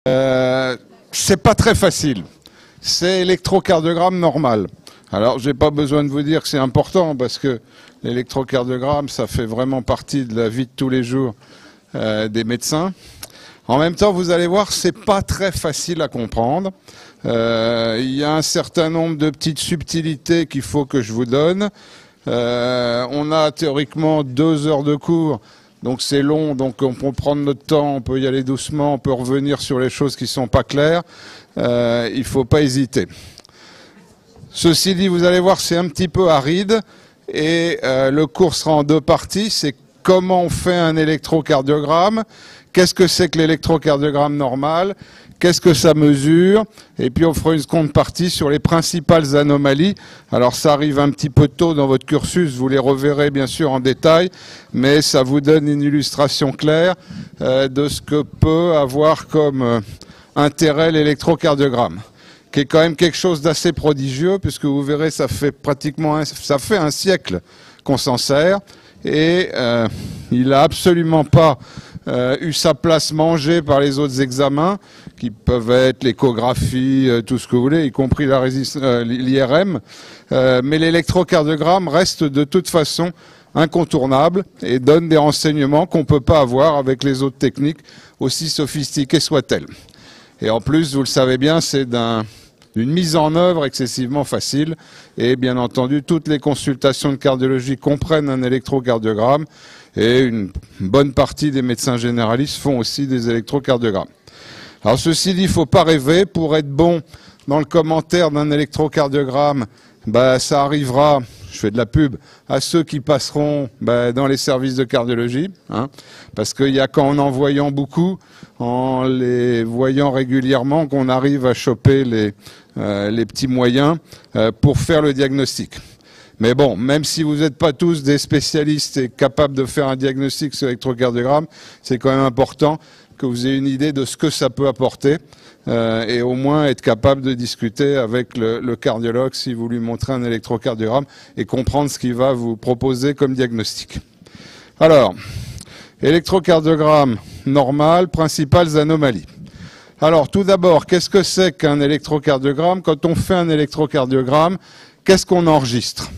C'est pas très facile. C'est électrocardiogramme normal. Alors, j'ai pas besoin de vous dire que c'est important parce que l'électrocardiogramme, ça fait vraiment partie de la vie de tous les jours des médecins. En même temps, vous allez voir, c'est pas très facile à comprendre. Il y a un certain nombre de petites subtilités qu'il faut que je vous donne. On a théoriquement 2 heures de cours. Donc c'est long, donc on peut prendre notre temps, on peut y aller doucement, on peut revenir sur les choses qui sont pas claires. Il ne faut pas hésiter. Ceci dit, vous allez voir, c'est un petit peu aride et le cours sera en 2 parties. C'est comment on fait un électrocardiogramme, qu'est-ce que c'est que l'électrocardiogramme normal, qu'est-ce que ça mesure, et puis on fera une seconde partie sur les principales anomalies. Alors ça arrive un petit peu tôt dans votre cursus, vous les reverrez bien sûr en détail, mais ça vous donne une illustration claire de ce que peut avoir comme intérêt l'électrocardiogramme, qui est quand même quelque chose d'assez prodigieux, puisque vous verrez, ça fait un siècle qu'on s'en sert, et il n'a absolument pas eu sa place mangée par les autres examens, qui peuvent être l'échographie, tout ce que vous voulez, y compris l'IRM, mais l'électrocardiogramme reste de toute façon incontournable et donne des renseignements qu'on ne peut pas avoir avec les autres techniques, aussi sophistiquées soient-elles. Et en plus, vous le savez bien, c'est d'une mise en œuvre excessivement facile. Et bien entendu, toutes les consultations de cardiologie comprennent un électrocardiogramme. Et une bonne partie des médecins généralistes font aussi des électrocardiogrammes. Alors ceci dit, il ne faut pas rêver. Pour être bon dans le commentaire d'un électrocardiogramme, ça arrivera, je fais de la pub, à ceux qui passeront dans les services de cardiologie. Parce qu'il y a qu'en en voyant beaucoup, en les voyant régulièrement, qu'on arrive à choper les petits moyens pour faire le diagnostic. Mais bon, même si vous n'êtes pas tous des spécialistes et capables de faire un diagnostic sur l'électrocardiogramme, c'est quand même important que vous ayez une idée de ce que ça peut apporter et au moins être capable de discuter avec le cardiologue si vous lui montrez un électrocardiogramme et comprendre ce qu'il va vous proposer comme diagnostic. Alors, électrocardiogramme normal, principales anomalies. Alors, tout d'abord, qu'est-ce que c'est qu'un électrocardiogramme? Quand on fait un électrocardiogramme, qu'est-ce qu'on enregistre?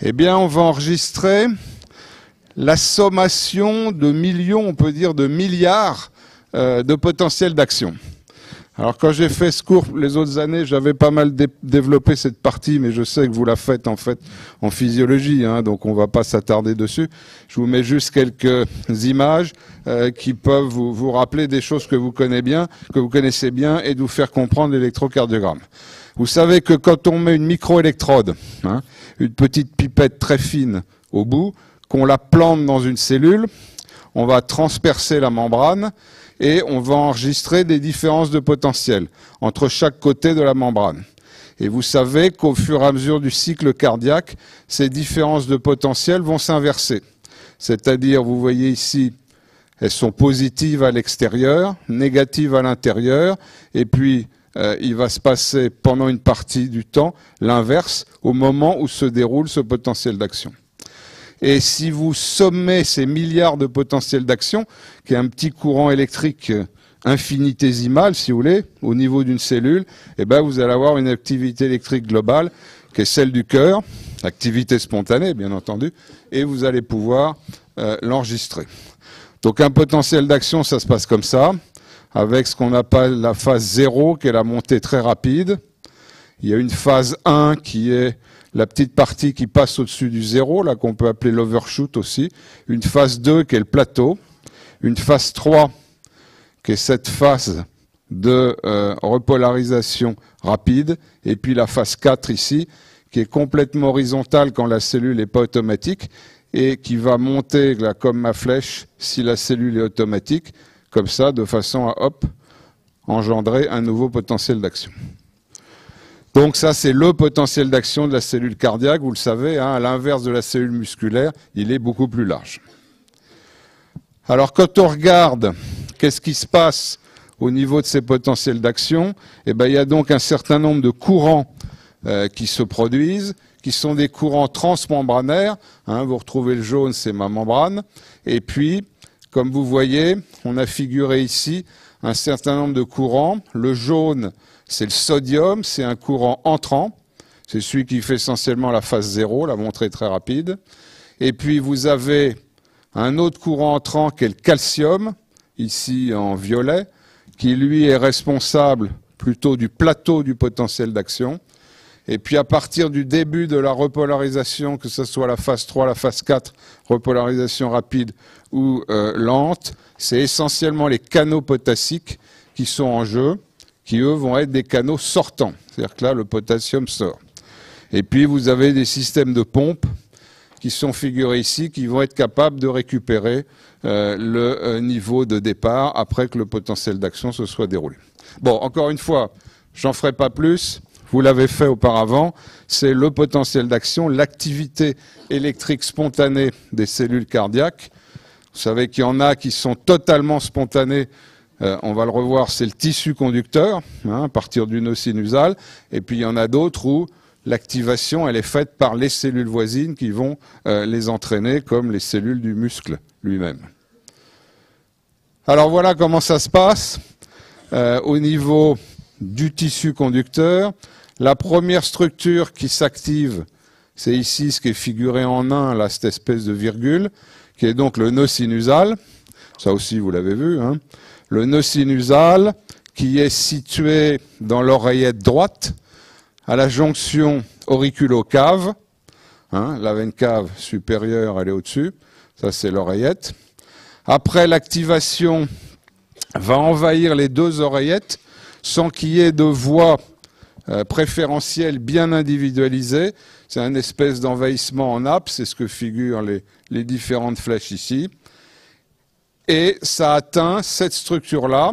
Eh bien, on va enregistrer la sommation de millions, on peut dire de milliards de potentiels d'action. Alors, quand j'ai fait ce cours les autres années, j'avais pas mal développé cette partie, mais je sais que vous la faites en fait en physiologie, donc on va pas s'attarder dessus. Je vous mets juste quelques images qui peuvent vous rappeler des choses que vous connaissez bien, et de vous faire comprendre l'électrocardiogramme. Vous savez que quand on met une microélectrode, une petite pipette très fine au bout, qu'on la plante dans une cellule, on va transpercer la membrane et on va enregistrer des différences de potentiel entre chaque côté de la membrane. Et vous savez qu'au fur et à mesure du cycle cardiaque, ces différences de potentiel vont s'inverser. C'est-à-dire, vous voyez ici, elles sont positives à l'extérieur, négatives à l'intérieur, et puis il va se passer pendant une partie du temps l'inverse au moment où se déroule ce potentiel d'action. Et si vous sommez ces milliards de potentiels d'action, qui est un petit courant électrique infinitésimal, si vous voulez, au niveau d'une cellule, vous allez avoir une activité électrique globale qui est celle du cœur, activité spontanée bien entendu, et vous allez pouvoir l'enregistrer. Donc un potentiel d'action, ça se passe comme ça, avec ce qu'on appelle la phase 0, qui est la montée très rapide. Il y a une phase 1 qui est la petite partie qui passe au-dessus du 0, là qu'on peut appeler l'overshoot aussi. Une phase 2 qui est le plateau. Une phase 3 qui est cette phase de repolarisation rapide. Et puis la phase 4 ici, qui est complètement horizontale quand la cellule n'est pas automatique et qui va monter là, comme ma flèche si la cellule est automatique, comme ça, de façon à, engendrer un nouveau potentiel d'action. Donc ça, c'est le potentiel d'action de la cellule cardiaque, vous le savez, à l'inverse de la cellule musculaire, il est beaucoup plus large. Alors quand on regarde qu'est-ce qui se passe au niveau de ces potentiels d'action, il y a donc un certain nombre de courants qui se produisent, qui sont des courants transmembranaires. Vous retrouvez le jaune, c'est ma membrane. Et puis, comme vous voyez, on a figuré ici un certain nombre de courants. Le jaune, c'est le sodium, c'est un courant entrant. C'est celui qui fait essentiellement la phase 0, la montre est très rapide. Et puis vous avez un autre courant entrant qui est le calcium, ici en violet, qui lui est responsable plutôt du plateau du potentiel d'action. Et puis à partir du début de la repolarisation, que ce soit la phase 3, la phase 4, repolarisation rapide ou lente, c'est essentiellement les canaux potassiques qui sont en jeu, qui eux vont être des canaux sortants. C'est-à-dire que là, le potassium sort. Et puis vous avez des systèmes de pompe qui sont figurés ici, qui vont être capables de récupérer le niveau de départ après que le potentiel d'action se soit déroulé. Bon, encore une fois, j'en ferai pas plus. Vous l'avez fait auparavant, c'est le potentiel d'action, l'activité électrique spontanée des cellules cardiaques. Vous savez qu'il y en a qui sont totalement spontanées, on va le revoir, c'est le tissu conducteur, à partir du nœud sinusal, et puis il y en a d'autres où l'activation elle est faite par les cellules voisines qui vont les entraîner, comme les cellules du muscle lui-même. Alors voilà comment ça se passe au niveau du tissu conducteur. La première structure qui s'active, c'est ici ce qui est figuré en 1, là, cette espèce de virgule, qui est donc le nœud sinusal. Ça aussi, vous l'avez vu. Hein. Le nœud sinusal qui est situé dans l'oreillette droite, à la jonction auriculo-cave. Hein, la veine cave supérieure, elle est au-dessus. Ça, c'est l'oreillette. Après, l'activation va envahir les deux oreillettes sans qu'il y ait de voie préférentielle bien individualisée. C'est un espèce d'envahissement en nappe, c'est ce que figurent les différentes flèches ici. Et ça atteint cette structure-là,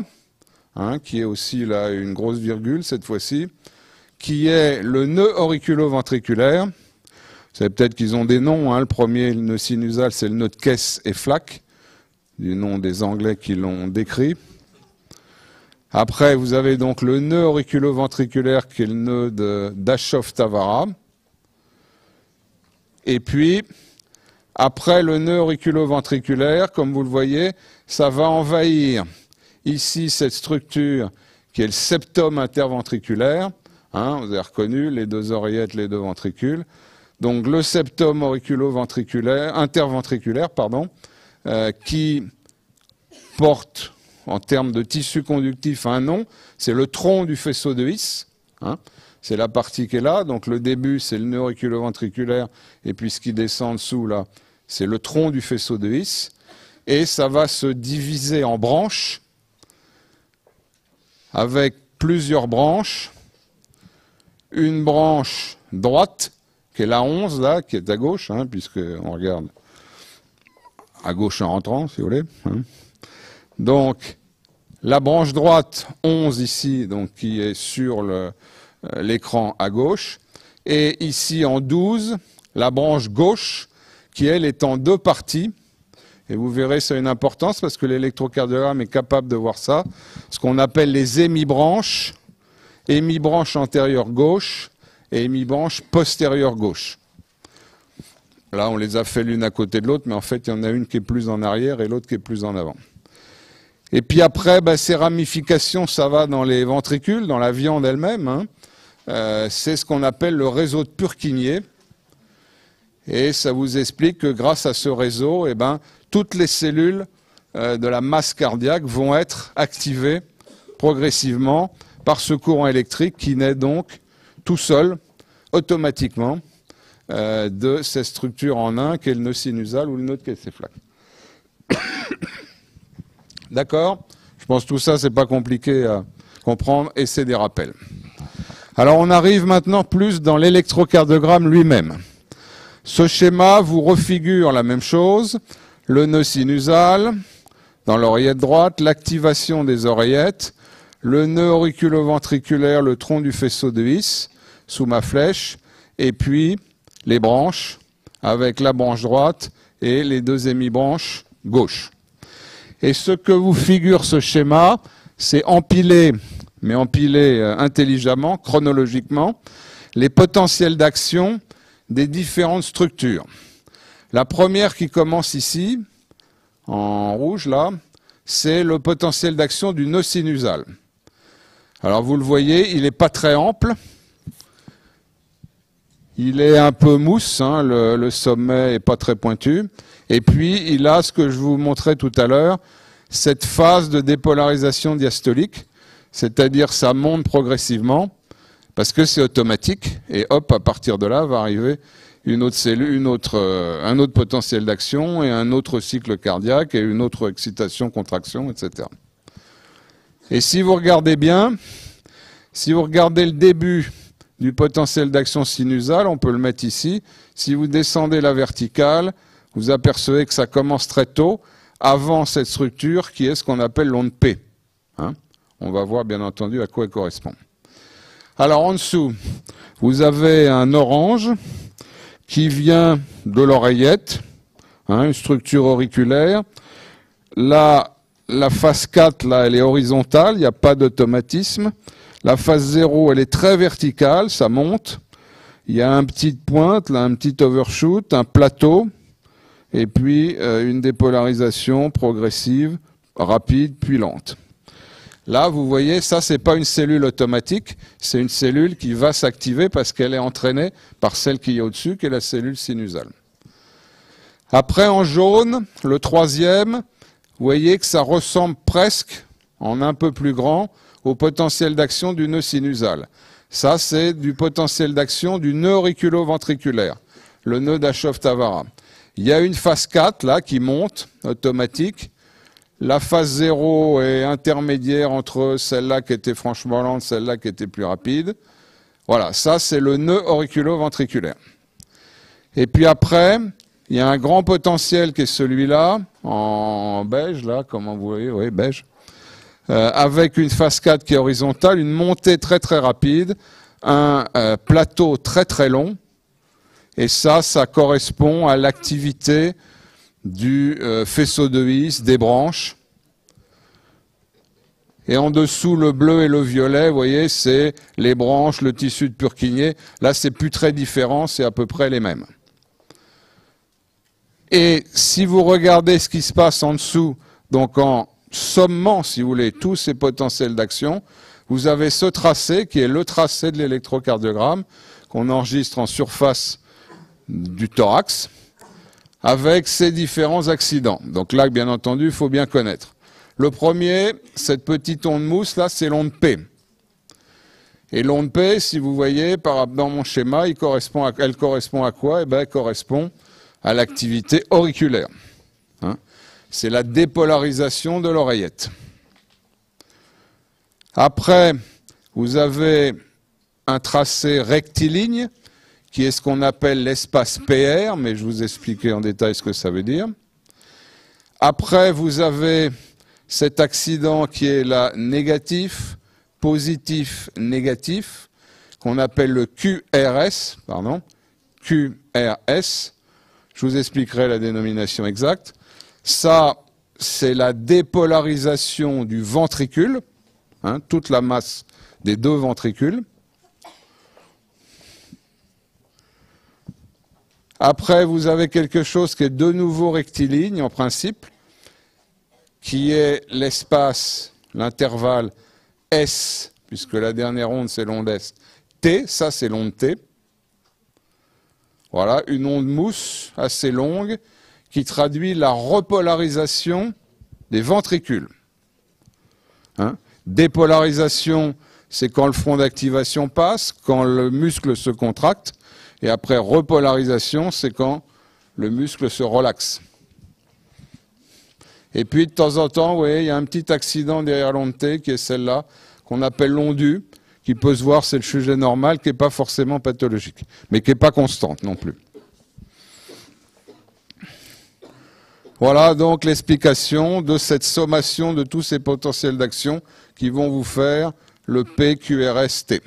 hein, qui est aussi là une grosse virgule cette fois-ci, qui est le nœud auriculo-ventriculaire. Vous savez peut-être qu'ils ont des noms. Hein. Le premier, le nœud sinusal, c'est le nœud de Kess et Flack, du nom des Anglais qui l'ont décrit. Après, vous avez donc le nœud auriculo-ventriculaire qui est le nœud d'Aschoff-Tavara. Et puis, après le nœud auriculo-ventriculaire, comme vous le voyez, ça va envahir ici cette structure qui est le septum interventriculaire. Hein, vous avez reconnu les deux oreillettes, les deux ventricules. Donc le septum auriculo-ventriculaire, interventriculaire, pardon, qui porte en termes de tissu conductif un nom, c'est le tronc du faisceau de His. Hein, c'est la partie qui est là. Donc le début, c'est le nœud auriculo-ventriculaire, et puis ce qui descend en dessous, là, c'est le tronc du faisceau de His. Et ça va se diviser en branches, avec plusieurs branches. Une branche droite, qui est la 11, là, qui est à gauche, hein, puisqu'on regarde à gauche en rentrant, si vous voulez. Hein. Donc, la branche droite 11 ici, donc, qui est sur l'écran à gauche, et ici en 12, la branche gauche, qui elle est en deux parties, et vous verrez ça a une importance parce que l'électrocardiogramme est capable de voir ça, ce qu'on appelle les hémibranches, hémibranche antérieure gauche et hémibranche postérieure gauche. Là, on les a fait l'une à côté de l'autre, mais en fait, il y en a une qui est plus en arrière et l'autre qui est plus en avant. Et puis après, ces ramifications, ça va dans les ventricules, dans la viande elle-même. Hein. C'est ce qu'on appelle le réseau de Purkinje. Et ça vous explique que grâce à ce réseau, toutes les cellules de la masse cardiaque vont être activées progressivement par ce courant électrique qui naît donc tout seul, automatiquement, de cette structure en un qui est le nœud sinusal ou le nœud de Kess-Flack. D'accord? Je pense que tout ça, c'est pas compliqué à comprendre et c'est des rappels. Alors on arrive maintenant plus dans l'électrocardiogramme lui-même. Ce schéma vous refigure la même chose, le nœud sinusal, dans l'oreillette droite, l'activation des oreillettes, le nœud auriculo-ventriculaire, le tronc du faisceau de His, sous ma flèche, et puis les branches, avec la branche droite et les deux hémibranches gauche. Et ce que vous figure ce schéma, c'est empiler, mais empiler intelligemment, chronologiquement, les potentiels d'action des différentes structures. La première qui commence ici, en rouge là, c'est le potentiel d'action du nœud sinusal. Alors vous le voyez, il n'est pas très ample. Il est un peu mousse, hein, le sommet n'est pas très pointu. Et puis, il a ce que je vous montrais tout à l'heure, cette phase de dépolarisation diastolique, c'est-à-dire ça monte progressivement, parce que c'est automatique, et hop, à partir de là, va arriver une autre cellule, un autre potentiel d'action, et un autre cycle cardiaque, et une autre excitation, contraction, etc. Et si vous regardez bien, si vous regardez le début du potentiel d'action sinusale, on peut le mettre ici. Si vous descendez la verticale, vous apercevez que ça commence très tôt, avant cette structure qui est ce qu'on appelle l'onde P. Hein, on va voir bien entendu à quoi elle correspond. Alors en dessous, vous avez un orange qui vient de l'oreillette, hein, une structure auriculaire. Là, la phase 4, là, elle est horizontale, il n'y a pas d'automatisme. La phase 0, elle est très verticale, ça monte. Il y a une petite pointe, là, un petit overshoot, un plateau, et puis une dépolarisation progressive, rapide, puis lente. Là, vous voyez, ça, c'est pas une cellule automatique, c'est une cellule qui va s'activer parce qu'elle est entraînée par celle qui est au-dessus, qui est la cellule sinusale. Après, en jaune, le troisième, vous voyez que ça ressemble presque, en un peu plus grand, au potentiel d'action du nœud sinusal. Ça, c'est du potentiel d'action du nœud auriculo-ventriculaire, le nœud d'Aschoff-Tavara. Il y a une phase 4, là, qui monte, automatique. La phase 0 est intermédiaire entre celle-là qui était franchement lente, celle-là qui était plus rapide. Voilà, ça, c'est le nœud auriculo-ventriculaire. Et puis après, il y a un grand potentiel qui est celui-là, en beige, là, comment vous voyez, oui, beige. Avec une phase 4 qui est horizontale, une montée très très rapide, un plateau très très long, et ça correspond à l'activité du faisceau de His, des branches. Et en dessous, le bleu et le violet, vous voyez, c'est les branches, le tissu de Purkinje. Là, c'est plus très différent, c'est à peu près les mêmes. Et si vous regardez ce qui se passe en dessous, donc en sommant, si vous voulez, tous ces potentiels d'action, vous avez ce tracé qui est le tracé de l'électrocardiogramme qu'on enregistre en surface du thorax avec ces différents accidents. Donc là, bien entendu, il faut bien connaître. Le premier, cette petite onde mousse, là, c'est l'onde P. Et l'onde P, si vous voyez, dans mon schéma, elle correspond à quoi? Eh bien, elle correspond à l'activité auriculaire. Hein, c'est la dépolarisation de l'oreillette. Après, vous avez un tracé rectiligne, qui est ce qu'on appelle l'espace PR, mais je vous expliquerai en détail ce que ça veut dire. Après, vous avez cet accident qui est là négatif, positif, négatif, qu'on appelle le QRS, QRS. Je vous expliquerai la dénomination exacte. Ça, c'est la dépolarisation du ventricule, hein, toute la masse des deux ventricules. Après, vous avez quelque chose qui est de nouveau rectiligne, en principe, qui est l'espace, l'intervalle S, puisque la dernière onde, c'est l'onde S, T, ça c'est l'onde T. Voilà, une onde mousse assez longue qui traduit la repolarisation des ventricules. Hein, dépolarisation, c'est quand le front d'activation passe, quand le muscle se contracte, et après repolarisation, c'est quand le muscle se relaxe. Et puis de temps en temps, vous voyez, il y a un petit accident derrière l'onde T, qui est celle-là, qu'on appelle l'onde U, qui peut se voir, c'est le sujet normal, qui n'est pas forcément pathologique, mais qui n'est pas constante non plus. Voilà donc l'explication de cette sommation de tous ces potentiels d'action qui vont vous faire le PQRST.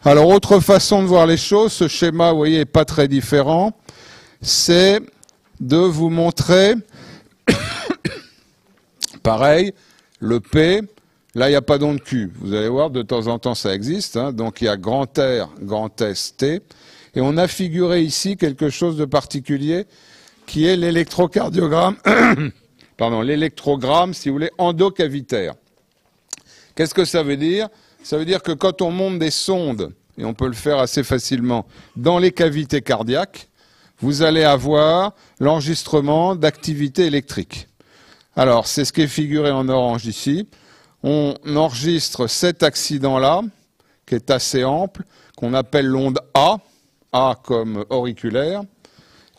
Alors, autre façon de voir les choses, ce schéma, vous voyez, n'est pas très différent, c'est de vous montrer, pareil, le P, là, il n'y a pas d'onde Q. Vous allez voir, de temps en temps, ça existe, hein, donc il y a grand R, grand S, T, et on a figuré ici quelque chose de particulier qui est l'électrocardiogramme, pardon, l'électrogramme, si vous voulez, endocavitaire. Qu'est-ce que ça veut dire? Ça veut dire que quand on monte des sondes, et on peut le faire assez facilement, dans les cavités cardiaques, vous allez avoir l'enregistrement d'activité électrique. Alors, c'est ce qui est figuré en orange ici. On enregistre cet accident-là, qui est assez ample, qu'on appelle l'onde A, A comme auriculaire,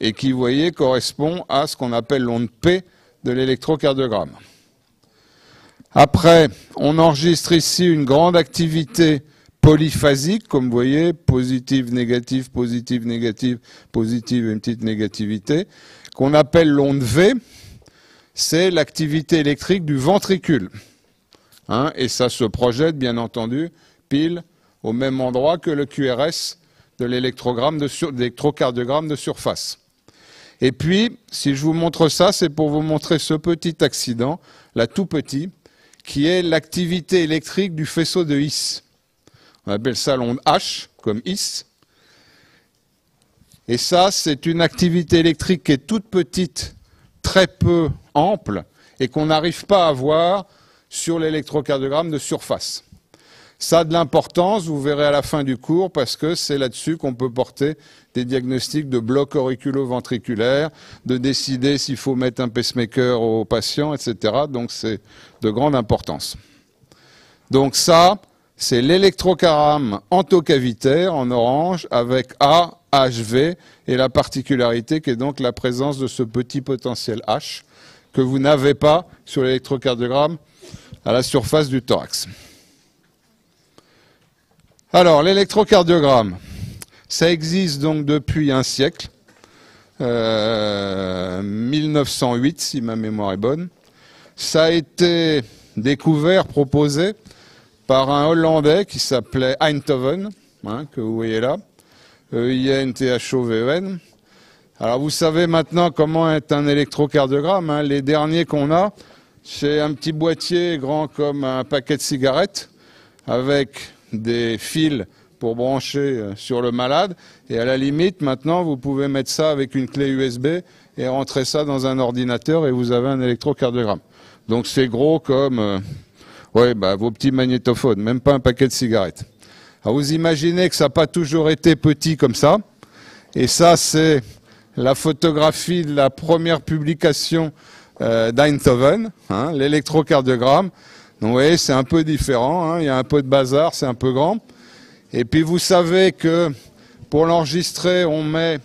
et qui, vous voyez, correspond à ce qu'on appelle l'onde P de l'électrocardiogramme. Après, on enregistre ici une grande activité polyphasique, comme vous voyez, positive, négative, positive, négative, positive et une petite négativité, qu'on appelle l'onde V. C'est l'activité électrique du ventricule. Hein, et ça se projette, bien entendu, pile au même endroit que le QRS de l'électrocardiogramme de surface. Et puis, si je vous montre ça, c'est pour vous montrer ce petit accident, là tout petit, qui est l'activité électrique du faisceau de His. On appelle ça l'onde H, comme His. Et ça, c'est une activité électrique qui est toute petite, très peu ample, et qu'on n'arrive pas à voir sur l'électrocardiogramme de surface. Ça a de l'importance, vous verrez à la fin du cours, parce que c'est là-dessus qu'on peut porter des diagnostics de bloc auriculo-ventriculaire, de décider s'il faut mettre un pacemaker au patient, etc. Donc c'est de grande importance. Donc ça, c'est l'électrocardiogramme endocavitaire en orange avec A, HV, et la particularité qui est donc la présence de ce petit potentiel H que vous n'avez pas sur l'électrocardiogramme à la surface du thorax. Alors, l'électrocardiogramme, ça existe donc depuis un siècle, 1908 si ma mémoire est bonne. Ça a été découvert, proposé par un Hollandais qui s'appelait Einthoven, hein, que vous voyez là, E-I-N-T-H-O-V-E-N. Alors vous savez maintenant comment est un électrocardiogramme, hein. Les derniers qu'on a, c'est un petit boîtier grand comme un paquet de cigarettes, avec des fils pour brancher sur le malade, et à la limite, maintenant, vous pouvez mettre ça avec une clé USB et rentrer ça dans un ordinateur et vous avez un électrocardiogramme. Donc c'est gros comme vos petits magnétophones, même pas un paquet de cigarettes. Alors vous imaginez que ça n'a pas toujours été petit comme ça, et ça c'est la photographie de la première publication d'Einthoven, hein, l'électrocardiogramme. Donc vous voyez, c'est un peu différent, hein, il y a un peu de bazar, c'est un peu grand. Et puis vous savez que pour l'enregistrer, on met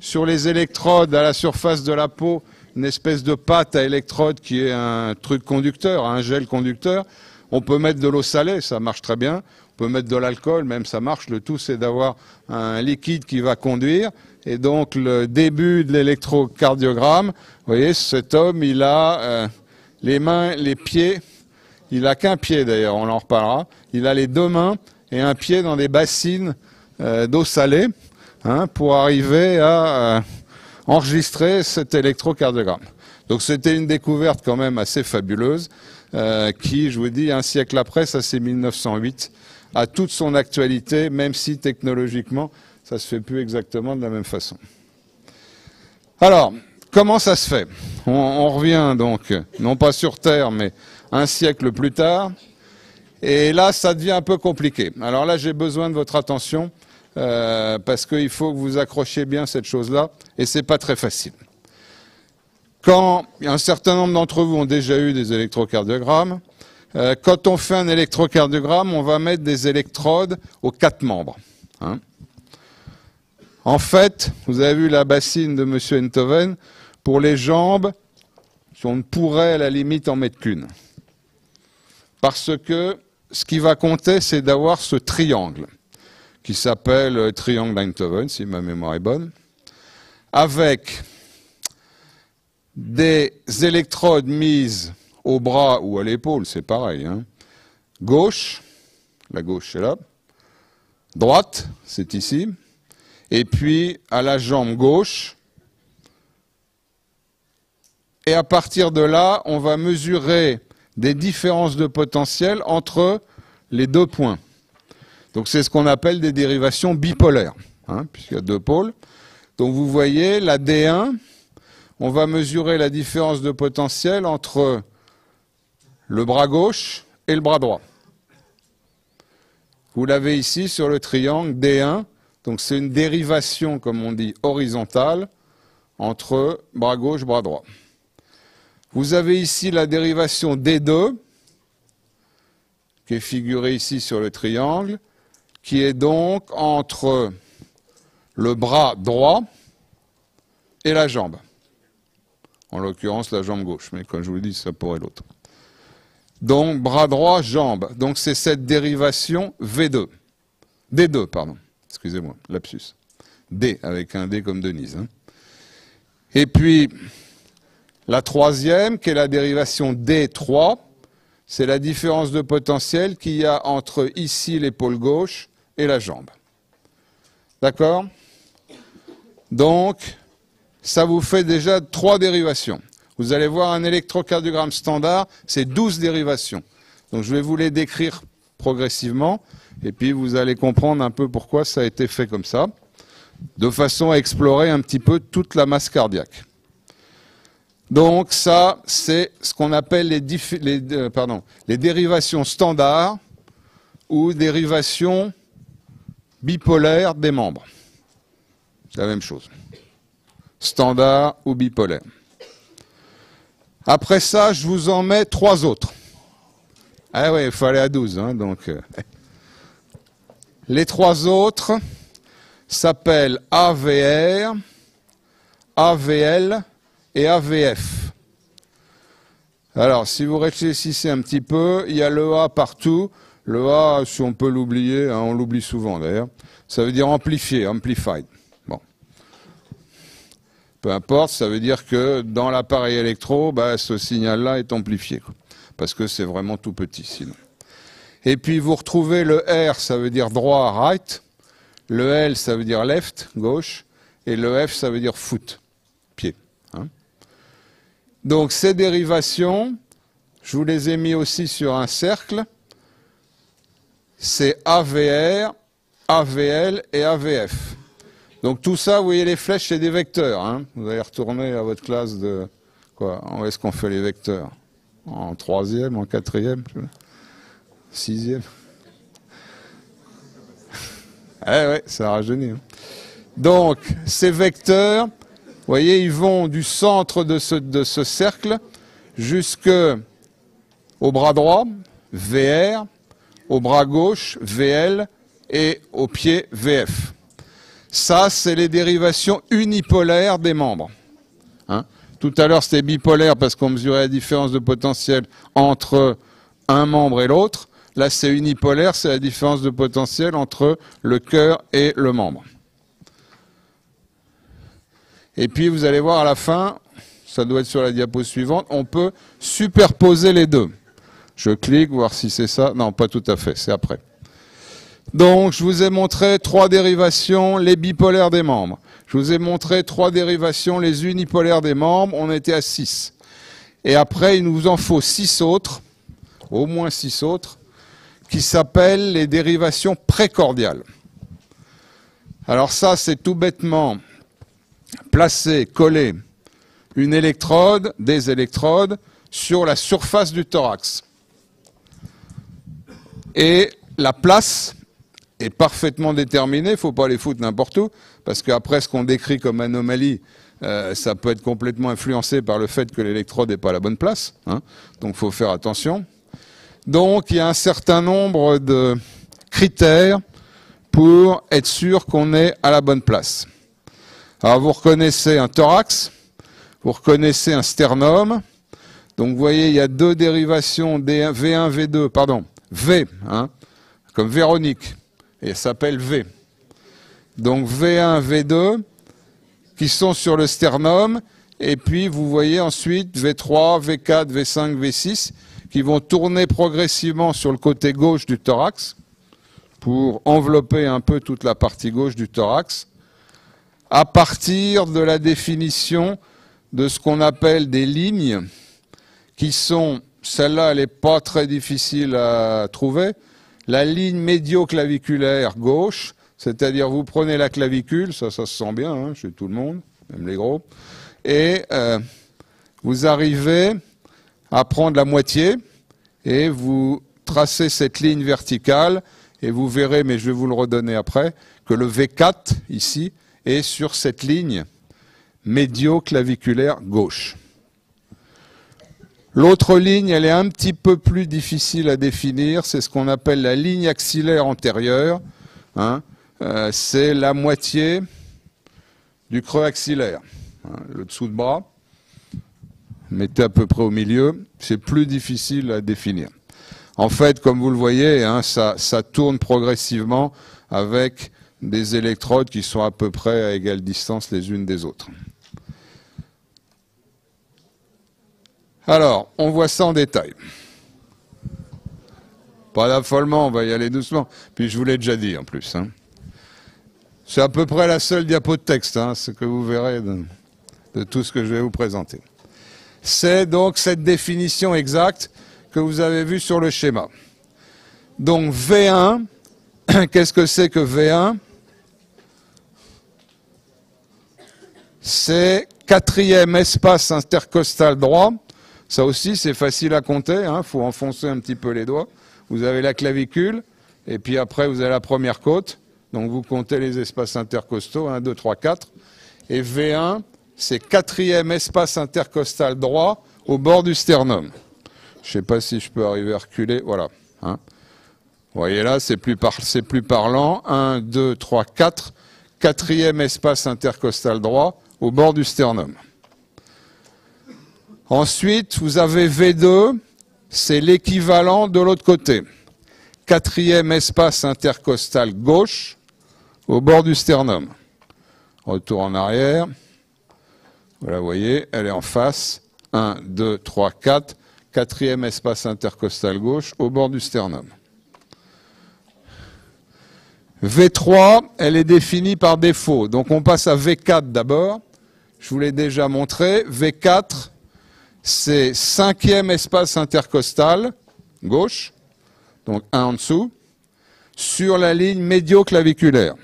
sur les électrodes à la surface de la peau une espèce de pâte à électrode qui est un truc conducteur, un gel conducteur. On peut mettre de l'eau salée, ça marche très bien. On peut mettre de l'alcool, même ça marche. Le tout, c'est d'avoir un liquide qui va conduire. Et donc le début de l'électrocardiogramme, vous voyez, cet homme, il a les mains, les pieds. Il n'a qu'un pied d'ailleurs, on en reparlera. Il a les deux mains et un pied dans des bassines d'eau salée, hein, pour arriver à enregistrer cet électrocardiogramme. Donc c'était une découverte quand même assez fabuleuse qui, je vous dis, un siècle après, ça c'est 1908, a toute son actualité, même si technologiquement ça se fait plus exactement de la même façon. Alors, comment ça se fait? On revient donc, non pas sur Terre, mais un siècle plus tard, et là ça devient un peu compliqué. Alors là j'ai besoin de votre attention parce qu'il faut que vous accrochiez bien cette chose-là, et c'est pas très facile. Quand un certain nombre d'entre vous ont déjà eu des électrocardiogrammes, quand on fait un électrocardiogramme, on va mettre des électrodes aux 4 membres. Hein. En fait, vous avez vu la bassine de M. Einthoven, pour les jambes, on ne pourrait à la limite en mettre qu'une. Parce que ce qui va compter, c'est d'avoir ce triangle, qui s'appelle triangle Einthoven, si ma mémoire est bonne, avec des électrodes mises au bras ou à l'épaule, c'est pareil, hein. Gauche, la gauche c'est là, droite, c'est ici, et puis à la jambe gauche, et à partir de là, on va mesurer des différences de potentiel entre les deux points. Donc c'est ce qu'on appelle des dérivations bipolaires, hein, puisqu'il y a deux pôles. Donc vous voyez, la D1 on va mesurer la différence de potentiel entre le bras gauche et le bras droit. Vous l'avez ici sur le triangle D1, donc c'est une dérivation, comme on dit, horizontale entre bras gauche et bras droit. Vous avez ici la dérivation D2, qui est figurée ici sur le triangle, qui est donc entre le bras droit et la jambe. En l'occurrence, la jambe gauche, mais comme je vous le dis, ça pourrait l'autre. Donc, bras droit, jambe. Donc, c'est cette dérivation V2. D2, pardon. Excusez-moi, lapsus. D, avec un D comme Denise. Hein. Et puis, la troisième, qui est la dérivation D3, c'est la différence de potentiel qu'il y a entre ici l'épaule gauche et la jambe. D'accord? Donc, ça vous fait déjà 3 dérivations. Vous allez voir un électrocardiogramme standard, c'est 12 dérivations. Donc je vais vous les décrire progressivement, et puis vous allez comprendre un peu pourquoi ça a été fait comme ça, de façon à explorer un petit peu toute la masse cardiaque. Donc ça, c'est ce qu'on appelle les dérivations standards ou dérivations bipolaires des membres. C'est la même chose. Standard ou bipolaire. Après ça, je vous en mets 3 autres. Ah oui, il faut aller à 12. Hein, donc, Les 3 autres s'appellent AVR, AVL et AVF. Alors, si vous réfléchissez un petit peu, il y a le A partout. Le A, si on peut l'oublier, hein, on l'oublie souvent d'ailleurs, ça veut dire amplifié, amplified. Bon. Peu importe, ça veut dire que dans l'appareil électro, ce signal-là est amplifié, quoi, parce que c'est vraiment tout petit sinon. Et puis vous retrouvez le R, ça veut dire droit, right, le L, ça veut dire left, gauche, et le F, ça veut dire foot, pied. Hein. Donc ces dérivations, je vous les ai mis aussi sur un cercle, c'est AVR, AVL et AVF. Donc tout ça, vous voyez les flèches, c'est des vecteurs. Hein. Vous allez retourner à votre classe de... Quoi? Où est-ce qu'on fait les vecteurs? En 3e, en 4e, 6e? Eh ouais, ça rajeunit. Hein. Donc, ces vecteurs, vous voyez, ils vont du centre de ce cercle jusqu'au bras droit, VR, au bras gauche, VL, et au pied, VF. Ça, c'est les dérivations unipolaires des membres. Hein? Tout à l'heure, c'était bipolaire parce qu'on mesurait la différence de potentiel entre un membre et l'autre. Là, c'est unipolaire, c'est la différence de potentiel entre le cœur et le membre. Et puis, vous allez voir à la fin, ça doit être sur la diapo suivante, on peut superposer les deux. Je clique, voir si c'est ça. Non, pas tout à fait, c'est après. Donc, je vous ai montré 3 dérivations, les bipolaires des membres. Je vous ai montré 3 dérivations, les unipolaires des membres. On était à 6. Et après, il nous en faut 6 autres, au moins 6 autres, qui s'appellent les dérivations précordiales. Alors ça, c'est tout bêtement placer, coller une électrode, des électrodes, sur la surface du thorax. Et la place est parfaitement déterminée, il ne faut pas les foutre n'importe où, parce qu'après ce qu'on décrit comme anomalie, ça peut être complètement influencé par le fait que l'électrode n'est pas à la bonne place, hein, donc il faut faire attention. Donc il y a un certain nombre de critères pour être sûr qu'on est à la bonne place. Alors vous reconnaissez un thorax, vous reconnaissez un sternum, donc vous voyez il y a 2 dérivations V1, V2, pardon, V, hein, comme Véronique, et ça s'appelle V. Donc V1, V2, qui sont sur le sternum, et puis vous voyez ensuite V3, V4, V5, V6, qui vont tourner progressivement sur le côté gauche du thorax, pour envelopper un peu toute la partie gauche du thorax, à partir de la définition de ce qu'on appelle des lignes, qui sont, celle-là elle n'est pas très difficile à trouver, la ligne médioclaviculaire gauche, c'est-à-dire vous prenez la clavicule, ça se sent bien hein, chez tout le monde, même les gros, et vous arrivez à prendre la moitié et vous tracez cette ligne verticale et vous verrez, mais je vais vous le redonner après, que le V4 ici est sur cette ligne médio-claviculaire gauche. L'autre ligne, elle est un petit peu plus difficile à définir, c'est ce qu'on appelle la ligne axillaire antérieure. Hein. C'est la moitié du creux axillaire. Hein, le dessous de bras, mettez à peu près au milieu, c'est plus difficile à définir. En fait, comme vous le voyez, hein, ça tourne progressivement avec des électrodes qui sont à peu près à égale distance les unes des autres. Alors, on voit ça en détail. Pas d'affolement, on va y aller doucement. Puis je vous l'ai déjà dit en plus. Hein. C'est à peu près la seule diapo de texte, hein, ce que vous verrez de tout ce que je vais vous présenter. C'est donc cette définition exacte que vous avez vue sur le schéma. Donc V1, qu'est-ce que c'est que V1? C'est quatrième espace intercostal droit. Ça aussi, c'est facile à compter, hein, faut enfoncer un petit peu les doigts. Vous avez la clavicule, et puis après, vous avez la première côte. Donc, vous comptez les espaces intercostaux, 1, 2, 3, 4. Et V1, c'est quatrième espace intercostal droit au bord du sternum. Je ne sais pas si je peux arriver à reculer, voilà. Hein. Vous voyez là, c'est plus parlant. 1, 2, 3, 4. Quatrième espace intercostal droit au bord du sternum. Ensuite, vous avez V2, c'est l'équivalent de l'autre côté. Quatrième espace intercostal gauche au bord du sternum. Retour en arrière. Voilà, vous voyez, elle est en face. 1, 2, 3, 4. Quatrième espace intercostal gauche au bord du sternum. V3, elle est définie par défaut. Donc on passe à V4 d'abord. Je vous l'ai déjà montré. V4, c'est cinquième espace intercostal, gauche, donc 1 en dessous, sur la ligne médio-claviculaire.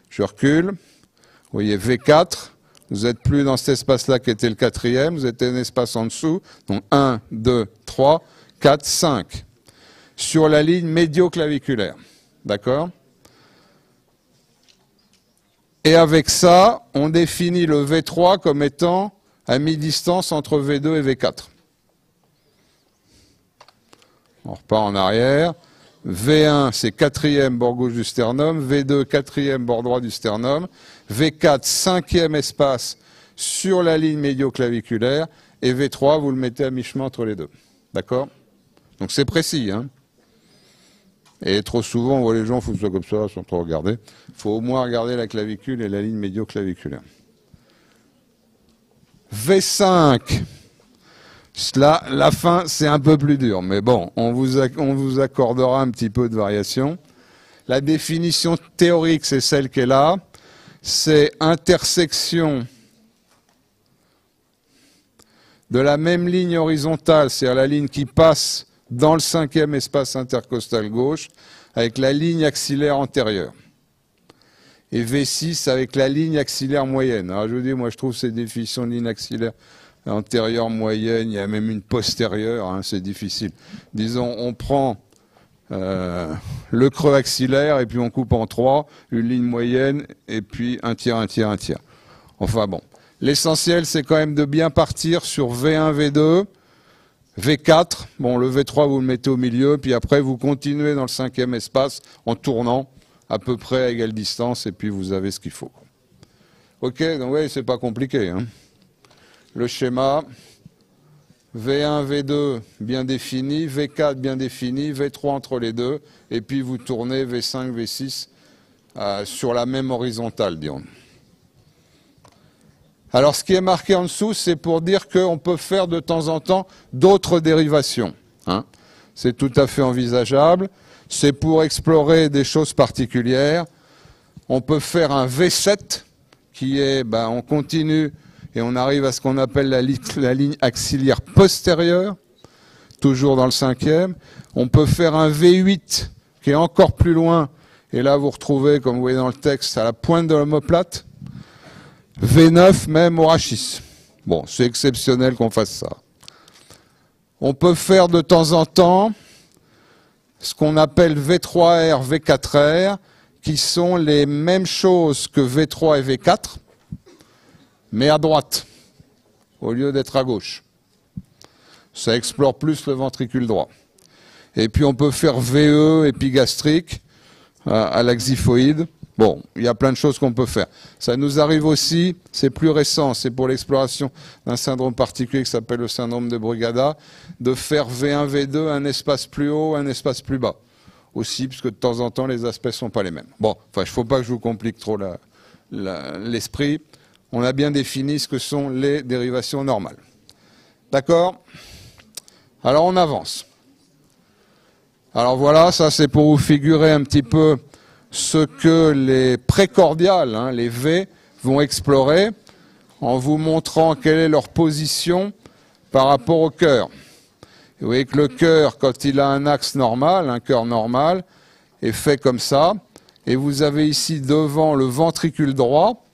Je recule. Vous voyez V4, vous n'êtes plus dans cet espace-là qui était le quatrième, vous êtes un espace en dessous, donc 1, 2, 3, 4, 5, sur la ligne médio-claviculaire. D'accord ? Et avec ça, on définit le V3 comme étant à mi-distance entre V2 et V4. On repart en arrière. V1, c'est quatrième bord gauche du sternum. V2, quatrième bord droit du sternum. V4, cinquième espace sur la ligne médio-claviculaire. Et V3, vous le mettez à mi-chemin entre les deux. D'accord? Donc c'est précis. Hein? Et trop souvent, on voit les gens foutent ça comme ça, sans trop regarder. Il faut au moins regarder la clavicule et la ligne médio-claviculaire. V5, là, la fin, c'est un peu plus dur, mais bon, on vous accordera un petit peu de variation. La définition théorique, c'est celle qui est là. C'est intersection de la même ligne horizontale, c'est-à-dire la ligne qui passe dans le cinquième espace intercostal gauche, avec la ligne axillaire antérieure. Et V6 avec la ligne axillaire moyenne. Alors je vous dis, moi je trouve ces définitions de ligne axillaire antérieure, moyenne, il y a même une postérieure, hein, c'est difficile. Disons, on prend le creux axillaire et puis on coupe en 3, une ligne moyenne et puis un tiers, un tiers, un tiers. Enfin bon, l'essentiel c'est quand même de bien partir sur V1, V2, V4, bon le V3 vous le mettez au milieu, puis après vous continuez dans le cinquième espace en tournant à peu près à égale distance, et puis vous avez ce qu'il faut. Ok, donc oui, c'est pas compliqué. Hein. Le schéma, V1, V2 bien défini, V4 bien défini, V3 entre les deux, et puis vous tournez V5, V6 sur la même horizontale, disons. Alors ce qui est marqué en dessous, c'est pour dire qu'on peut faire de temps en temps d'autres dérivations. Hein. C'est tout à fait envisageable. C'est pour explorer des choses particulières. On peut faire un V7 qui est, on continue et on arrive à ce qu'on appelle la ligne axillaire postérieure, toujours dans le cinquième. On peut faire un V8 qui est encore plus loin, et là vous retrouvez, comme vous voyez dans le texte, à la pointe de l'omoplate. V9 même au rachis. Bon, c'est exceptionnel qu'on fasse ça. On peut faire de temps en temps ce qu'on appelle V3R, V4R, qui sont les mêmes choses que V3 et V4, mais à droite, au lieu d'être à gauche. Ça explore plus le ventricule droit. Et puis on peut faire VE épigastrique à la xiphoïde. Bon, il y a plein de choses qu'on peut faire. Ça nous arrive aussi, c'est plus récent, c'est pour l'exploration d'un syndrome particulier qui s'appelle le syndrome de Brugada, de faire V1, V2, un espace plus haut, un espace plus bas. Aussi, puisque de temps en temps, les aspects ne sont pas les mêmes. Bon, enfin, il ne faut pas que je vous complique trop l'esprit. On a bien défini ce que sont les dérivations normales. D'accord? Alors, on avance. Alors voilà, ça c'est pour vous figurer un petit peu ce que les précordiales, hein, les V, vont explorer en vous montrant quelle est leur position par rapport au cœur. Vous voyez que le cœur, quand il a un axe normal, un cœur normal, est fait comme ça. Et vous avez ici devant le ventricule droit.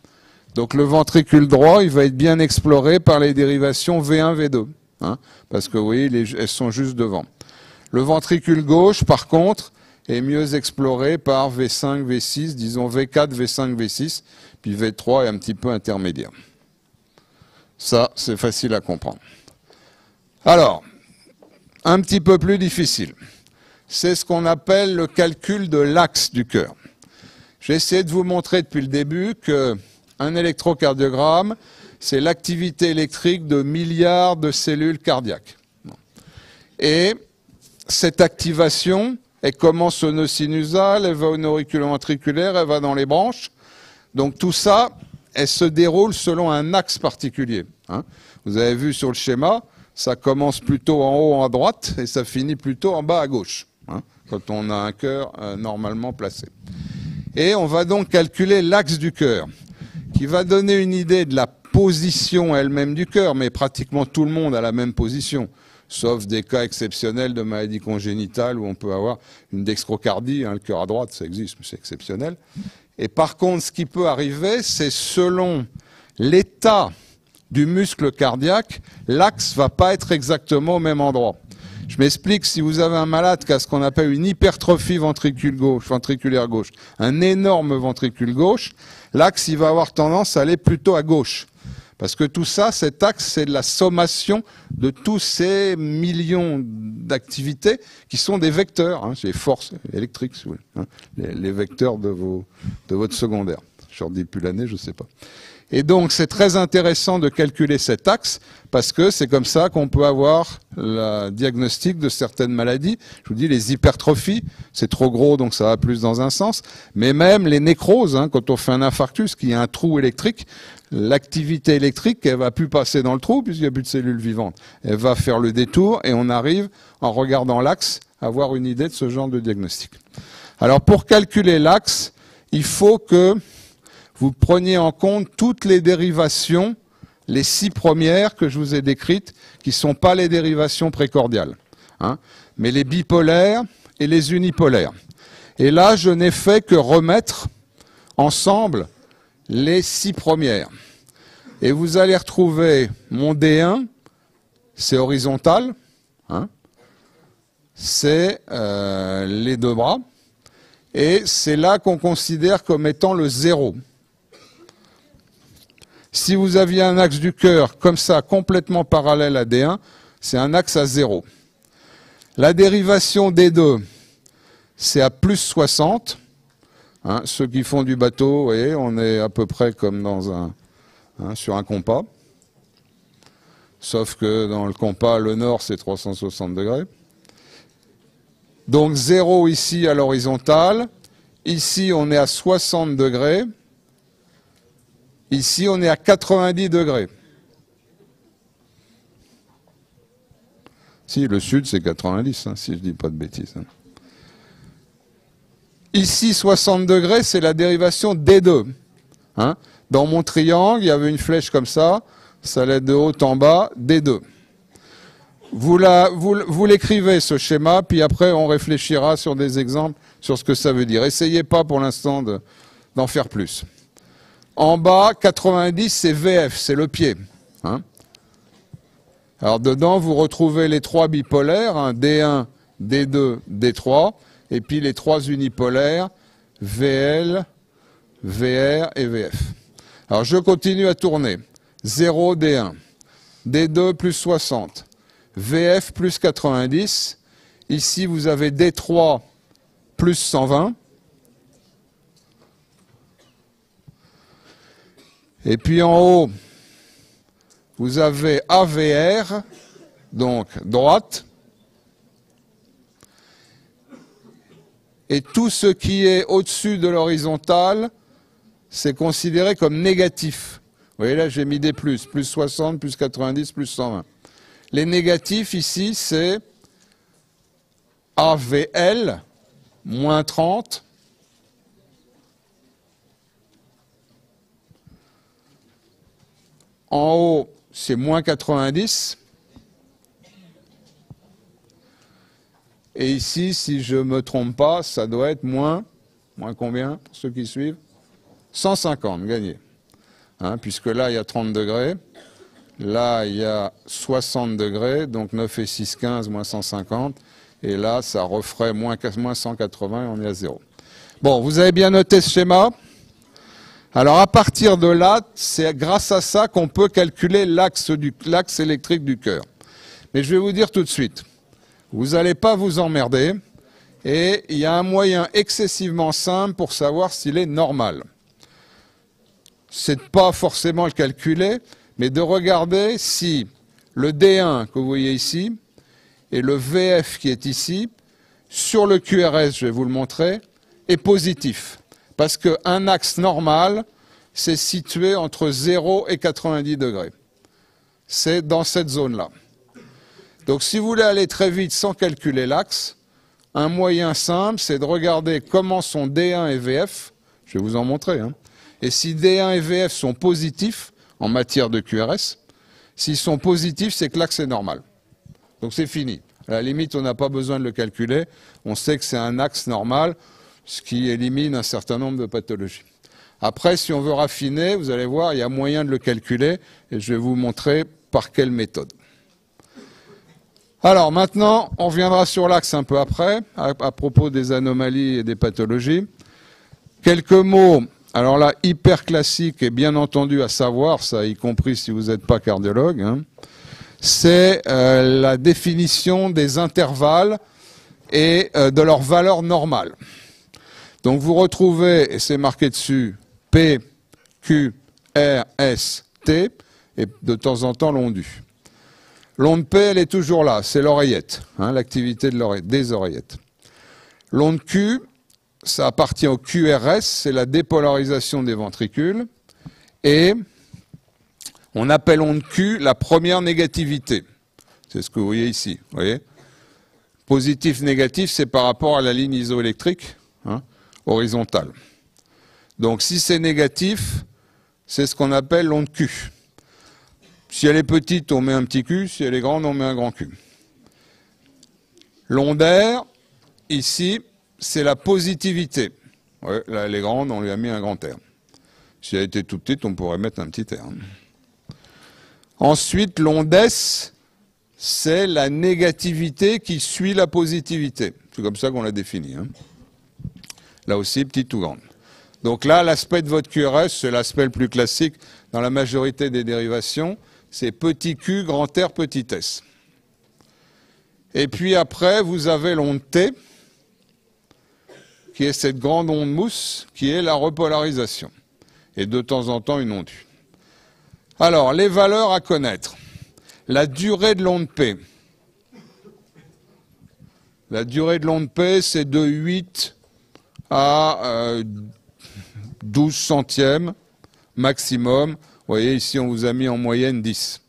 Donc le ventricule droit, il va être bien exploré par les dérivations V1, V2. Hein, parce que vous voyez, elles sont juste devant. Le ventricule gauche, par contre, est mieux exploré par V5, V6, disons V4, V5, V6, puis V3 est un petit peu intermédiaire. Ça, c'est facile à comprendre. Alors, un petit peu plus difficile. C'est ce qu'on appelle le calcul de l'axe du cœur. J'ai essayé de vous montrer depuis le début qu'un électrocardiogramme, c'est l'activité électrique de milliards de cellules cardiaques. Et cette activation, elle commence au nœud sinusal, elle va au nœud auriculo-ventriculaire, elle va dans les branches. Donc tout ça, elle se déroule selon un axe particulier. Hein. Vous avez vu sur le schéma, ça commence plutôt en haut à droite et ça finit plutôt en bas à gauche, hein, quand on a un cœur normalement placé. Et on va donc calculer l'axe du cœur, qui va donner une idée de la position elle-même du cœur, mais pratiquement tout le monde a la même position, sauf des cas exceptionnels de maladies congénitales où on peut avoir une dextrocardie, hein, le cœur à droite, ça existe, mais c'est exceptionnel. Et par contre, ce qui peut arriver, c'est selon l'état du muscle cardiaque, l'axe ne va pas être exactement au même endroit. Je m'explique, si vous avez un malade qui a ce qu'on appelle une hypertrophie ventriculaire gauche, un énorme ventricule gauche, l'axe il va avoir tendance à aller plutôt à gauche. Parce que tout ça, cet axe, c'est de la sommation de tous ces millions d'activités qui sont des vecteurs, hein, c'est les forces électriques, si vous voulez, hein, les vecteurs de votre secondaire. Je ne redis plus l'année, je ne sais pas. Et donc, c'est très intéressant de calculer cet axe parce que c'est comme ça qu'on peut avoir le diagnostic de certaines maladies. Je vous dis, les hypertrophies, c'est trop gros, donc ça va plus dans un sens. Mais même les nécroses, hein, quand on fait un infarctus, qu'il y a un trou électrique, l'activité électrique, elle va plus passer dans le trou puisqu'il n'y a plus de cellules vivantes. Elle va faire le détour et on arrive, en regardant l'axe, à avoir une idée de ce genre de diagnostic. Alors, pour calculer l'axe, il faut que vous preniez en compte toutes les dérivations, les 6 premières que je vous ai décrites, qui ne sont pas les dérivations précordiales, hein, mais les bipolaires et les unipolaires. Et là, je n'ai fait que remettre ensemble les 6 premières. Et vous allez retrouver mon D1, c'est horizontal, hein, c'est les 2 bras, et c'est là qu'on considère comme étant le 0. Si vous aviez un axe du cœur comme ça, complètement parallèle à D1, c'est un axe à 0. La dérivation D2, c'est à plus 60. Hein, ceux qui font du bateau, vous voyez, on est à peu près comme sur un compas. Sauf que dans le compas, le nord, c'est 360 degrés. Donc 0 ici à l'horizontale. Ici, on est à 60 degrés. Ici, on est à 90 degrés. Si, le sud, c'est 90, hein, si je ne dis pas de bêtises. Hein. Ici, 60 degrés, c'est la dérivation D2. Hein. Dans mon triangle, il y avait une flèche comme ça allait de haut en bas, D2. Vous l'écrivez, ce schéma, puis après, on réfléchira sur des exemples, sur ce que ça veut dire. Essayez pas, pour l'instant, d'en faire plus. En bas, 90, c'est VF, c'est le pied. Hein. Alors dedans, vous retrouvez les trois bipolaires, hein, D1, D2, D3, et puis les trois unipolaires, VL, VR et VF. Alors je continue à tourner. 0, D1, D2 plus 60, VF plus 90. Ici, vous avez D3 plus 120. Et puis en haut, vous avez AVR, donc droite. Et tout ce qui est au-dessus de l'horizontale, c'est considéré comme négatif. Vous voyez là, j'ai mis des plus 60, plus 90, plus 120. Les négatifs ici, c'est AVL, moins 30. En haut, c'est moins 90. Et ici, si je ne me trompe pas, ça doit être moins combien, pour ceux qui suivent 150, gagné. Hein, puisque là, il y a 30 degrés. Là, il y a 60 degrés. Donc 9 et 6, 15, moins 150. Et là, ça referait moins 180 et on est à 0. Bon, vous avez bien noté ce schéma. Alors, à partir de là, c'est grâce à ça qu'on peut calculer l'axe électrique du cœur. Mais je vais vous dire tout de suite, vous n'allez pas vous emmerder. Et il y a un moyen excessivement simple pour savoir s'il est normal. C'est pas forcément le calculer, mais de regarder si le D1 que vous voyez ici et le VF qui est ici, sur le QRS, je vais vous le montrer, est positif. Parce qu'un axe normal, c'est situé entre 0 et 90 degrés. C'est dans cette zone-là. Donc si vous voulez aller très vite sans calculer l'axe, un moyen simple, c'est de regarder comment sont D1 et VF. Je vais vous en montrer. Hein. Et si D1 et VF sont positifs en matière de QRS, s'ils sont positifs, c'est que l'axe est normal. Donc c'est fini. À la limite, on n'a pas besoin de le calculer. On sait que c'est un axe normal, ce qui élimine un certain nombre de pathologies. Après, si on veut raffiner, vous allez voir, il y a moyen de le calculer et je vais vous montrer par quelle méthode. Alors maintenant, on reviendra sur l'axe un peu après, à propos des anomalies et des pathologies. Quelques mots, alors là, hyper classique et bien entendu à savoir, ça y compris si vous n'êtes pas cardiologue, hein, c'est la définition des intervalles et de leur valeur normale. Donc vous retrouvez, et c'est marqué dessus, P, Q, R, S, T, et de temps en temps l'ondu. L'onde P, elle est toujours là, c'est l'oreillette, hein, l'activité des oreillettes. L'onde Q, ça appartient au QRS, c'est la dépolarisation des ventricules, et on appelle onde Q la première négativité. C'est ce que vous voyez ici, vous voyez. Positif, négatif, c'est par rapport à la ligne isoélectrique, hein, horizontale. Donc si c'est négatif, c'est ce qu'on appelle l'onde Q. Si elle est petite, on met un petit Q. Si elle est grande, on met un grand Q. L'onde R, ici, c'est la positivité. Ouais, là, elle est grande, on lui a mis un grand R. Si elle était toute petite, on pourrait mettre un petit R. Ensuite, l'onde S, c'est la négativité qui suit la positivité. C'est comme ça qu'on l'a défini. Hein. Là aussi, petite ou grande. Donc là, l'aspect de votre QRS, c'est l'aspect le plus classique dans la majorité des dérivations. C'est petit q, grand R, petit s. Et puis après, vous avez l'onde T, qui est cette grande onde mousse, qui est la repolarisation. Et de temps en temps, une onde U. Alors, les valeurs à connaître. La durée de l'onde P. La durée de l'onde P, c'est de 8 à 12 centièmes maximum. Vous voyez, ici, on vous a mis en moyenne 10.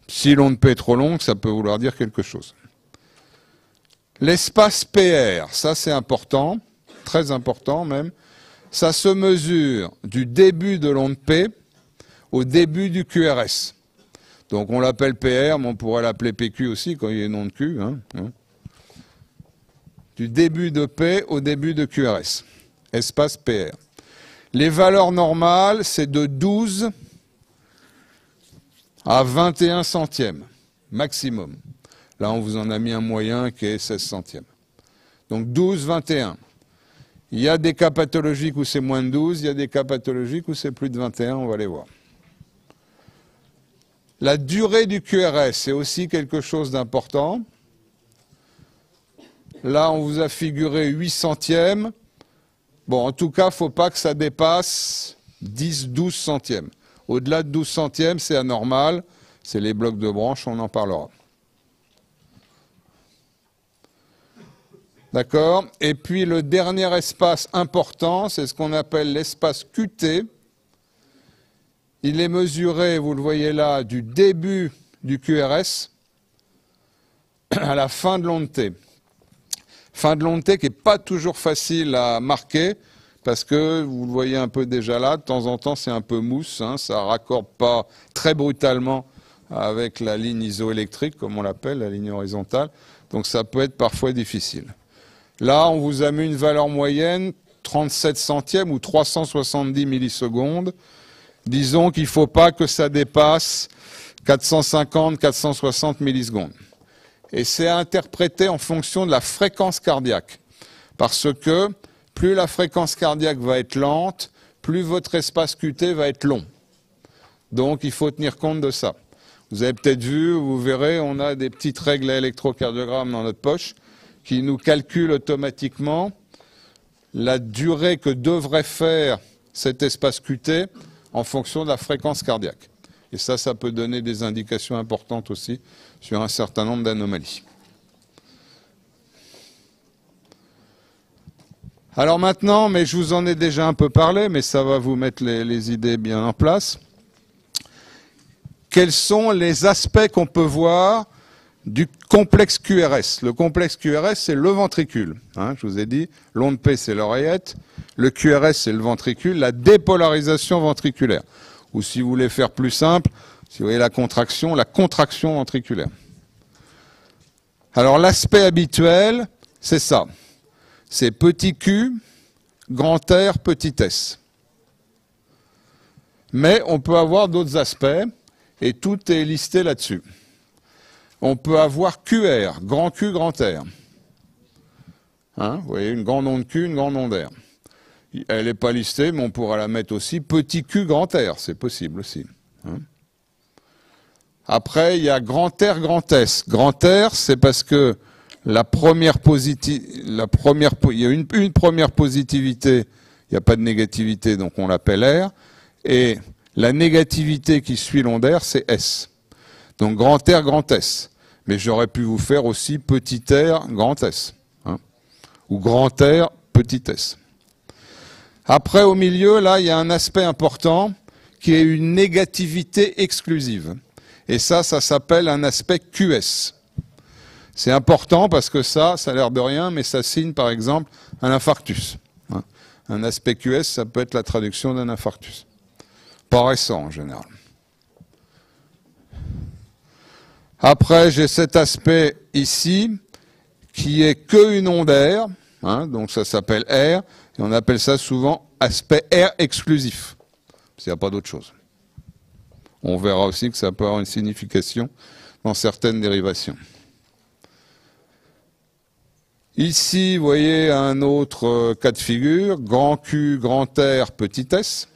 Si l'onde P est trop longue, ça peut vouloir dire quelque chose. L'espace PR, ça c'est important, très important même. Ça se mesure du début de l'onde P au début du QRS. Donc on l'appelle PR, mais on pourrait l'appeler PQ aussi quand il y a une onde Q. Hein. Du début de P au début de QRS. Espace PR. Les valeurs normales, c'est de 12 à 21 centièmes, maximum. Là, on vous en a mis un moyen qui est 16 centièmes. Donc 12, 21. Il y a des cas pathologiques où c'est moins de 12, il y a des cas pathologiques où c'est plus de 21, on va les voir. La durée du QRS, c'est aussi quelque chose d'important. Là, on vous a figuré 8 centièmes. Bon, en tout cas, il ne faut pas que ça dépasse 10, 12 centièmes. Au-delà de 12 centièmes, c'est anormal. C'est les blocs de branche, on en parlera. D'accord? Et puis le dernier espace important, c'est ce qu'on appelle l'espace QT. Il est mesuré, vous le voyez là, du début du QRS à la fin de l'onde T. Fin de l'onde T qui n'est pas toujours facile à marquer, parce que, vous le voyez un peu déjà là, de temps en temps c'est un peu mousse, hein, ça ne raccorde pas très brutalement avec la ligne isoélectrique, comme on l'appelle, la ligne horizontale, donc ça peut être parfois difficile. Là, on vous a mis une valeur moyenne, 37 centièmes ou 370 millisecondes. Disons qu'il ne faut pas que ça dépasse 450, 460 millisecondes. Et c'est interprété en fonction de la fréquence cardiaque. Parce que plus la fréquence cardiaque va être lente, plus votre espace QT va être long. Donc il faut tenir compte de ça. Vous avez peut-être vu, vous verrez, on a des petites règles à électrocardiogramme dans notre poche qui nous calculent automatiquement la durée que devrait faire cet espace QT en fonction de la fréquence cardiaque. Et ça peut donner des indications importantes aussi sur un certain nombre d'anomalies. Alors maintenant, mais je vous en ai déjà un peu parlé, mais ça va vous mettre les idées bien en place. Quels sont les aspects qu'on peut voir du complexe QRS? Le complexe QRS, c'est le ventricule. Hein, je vous ai dit, l'onde P, c'est l'oreillette. Le QRS, c'est le ventricule. La dépolarisation ventriculaire. Ou si vous voulez faire plus simple, si vous voyez la contraction ventriculaire. Alors l'aspect habituel, c'est ça. C'est petit q, grand R, petit s. Mais on peut avoir d'autres aspects, et tout est listé là-dessus. On peut avoir QR, grand Q, grand R. Hein, vous voyez, une grande onde Q, une grande onde R. Elle n'est pas listée, mais on pourra la mettre aussi petit Q, grand R, c'est possible aussi. Hein. Après, il y a grand R, grand S. Grand R, c'est parce que il y a une première positivité, il n'y a pas de négativité, donc on l'appelle R, et la négativité qui suit l'onde R, c'est S. Donc grand R, grand S. Mais j'aurais pu vous faire aussi petit r, grand S. Hein, ou grand R, petit s. Après, au milieu, là, il y a un aspect important qui est une négativité exclusive. Et ça s'appelle un aspect QS. C'est important parce que ça a l'air de rien, mais ça signe par exemple un infarctus. Hein. Un aspect QS, ça peut être la traduction d'un infarctus. Pas récent en général. Après, j'ai cet aspect ici qui est qu'une onde R, hein, donc ça s'appelle R, et on appelle ça souvent aspect R exclusif, s'il n'y a pas d'autre chose. On verra aussi que ça peut avoir une signification dans certaines dérivations. Ici, vous voyez un autre cas de figure, grand Q, grand R, petit s.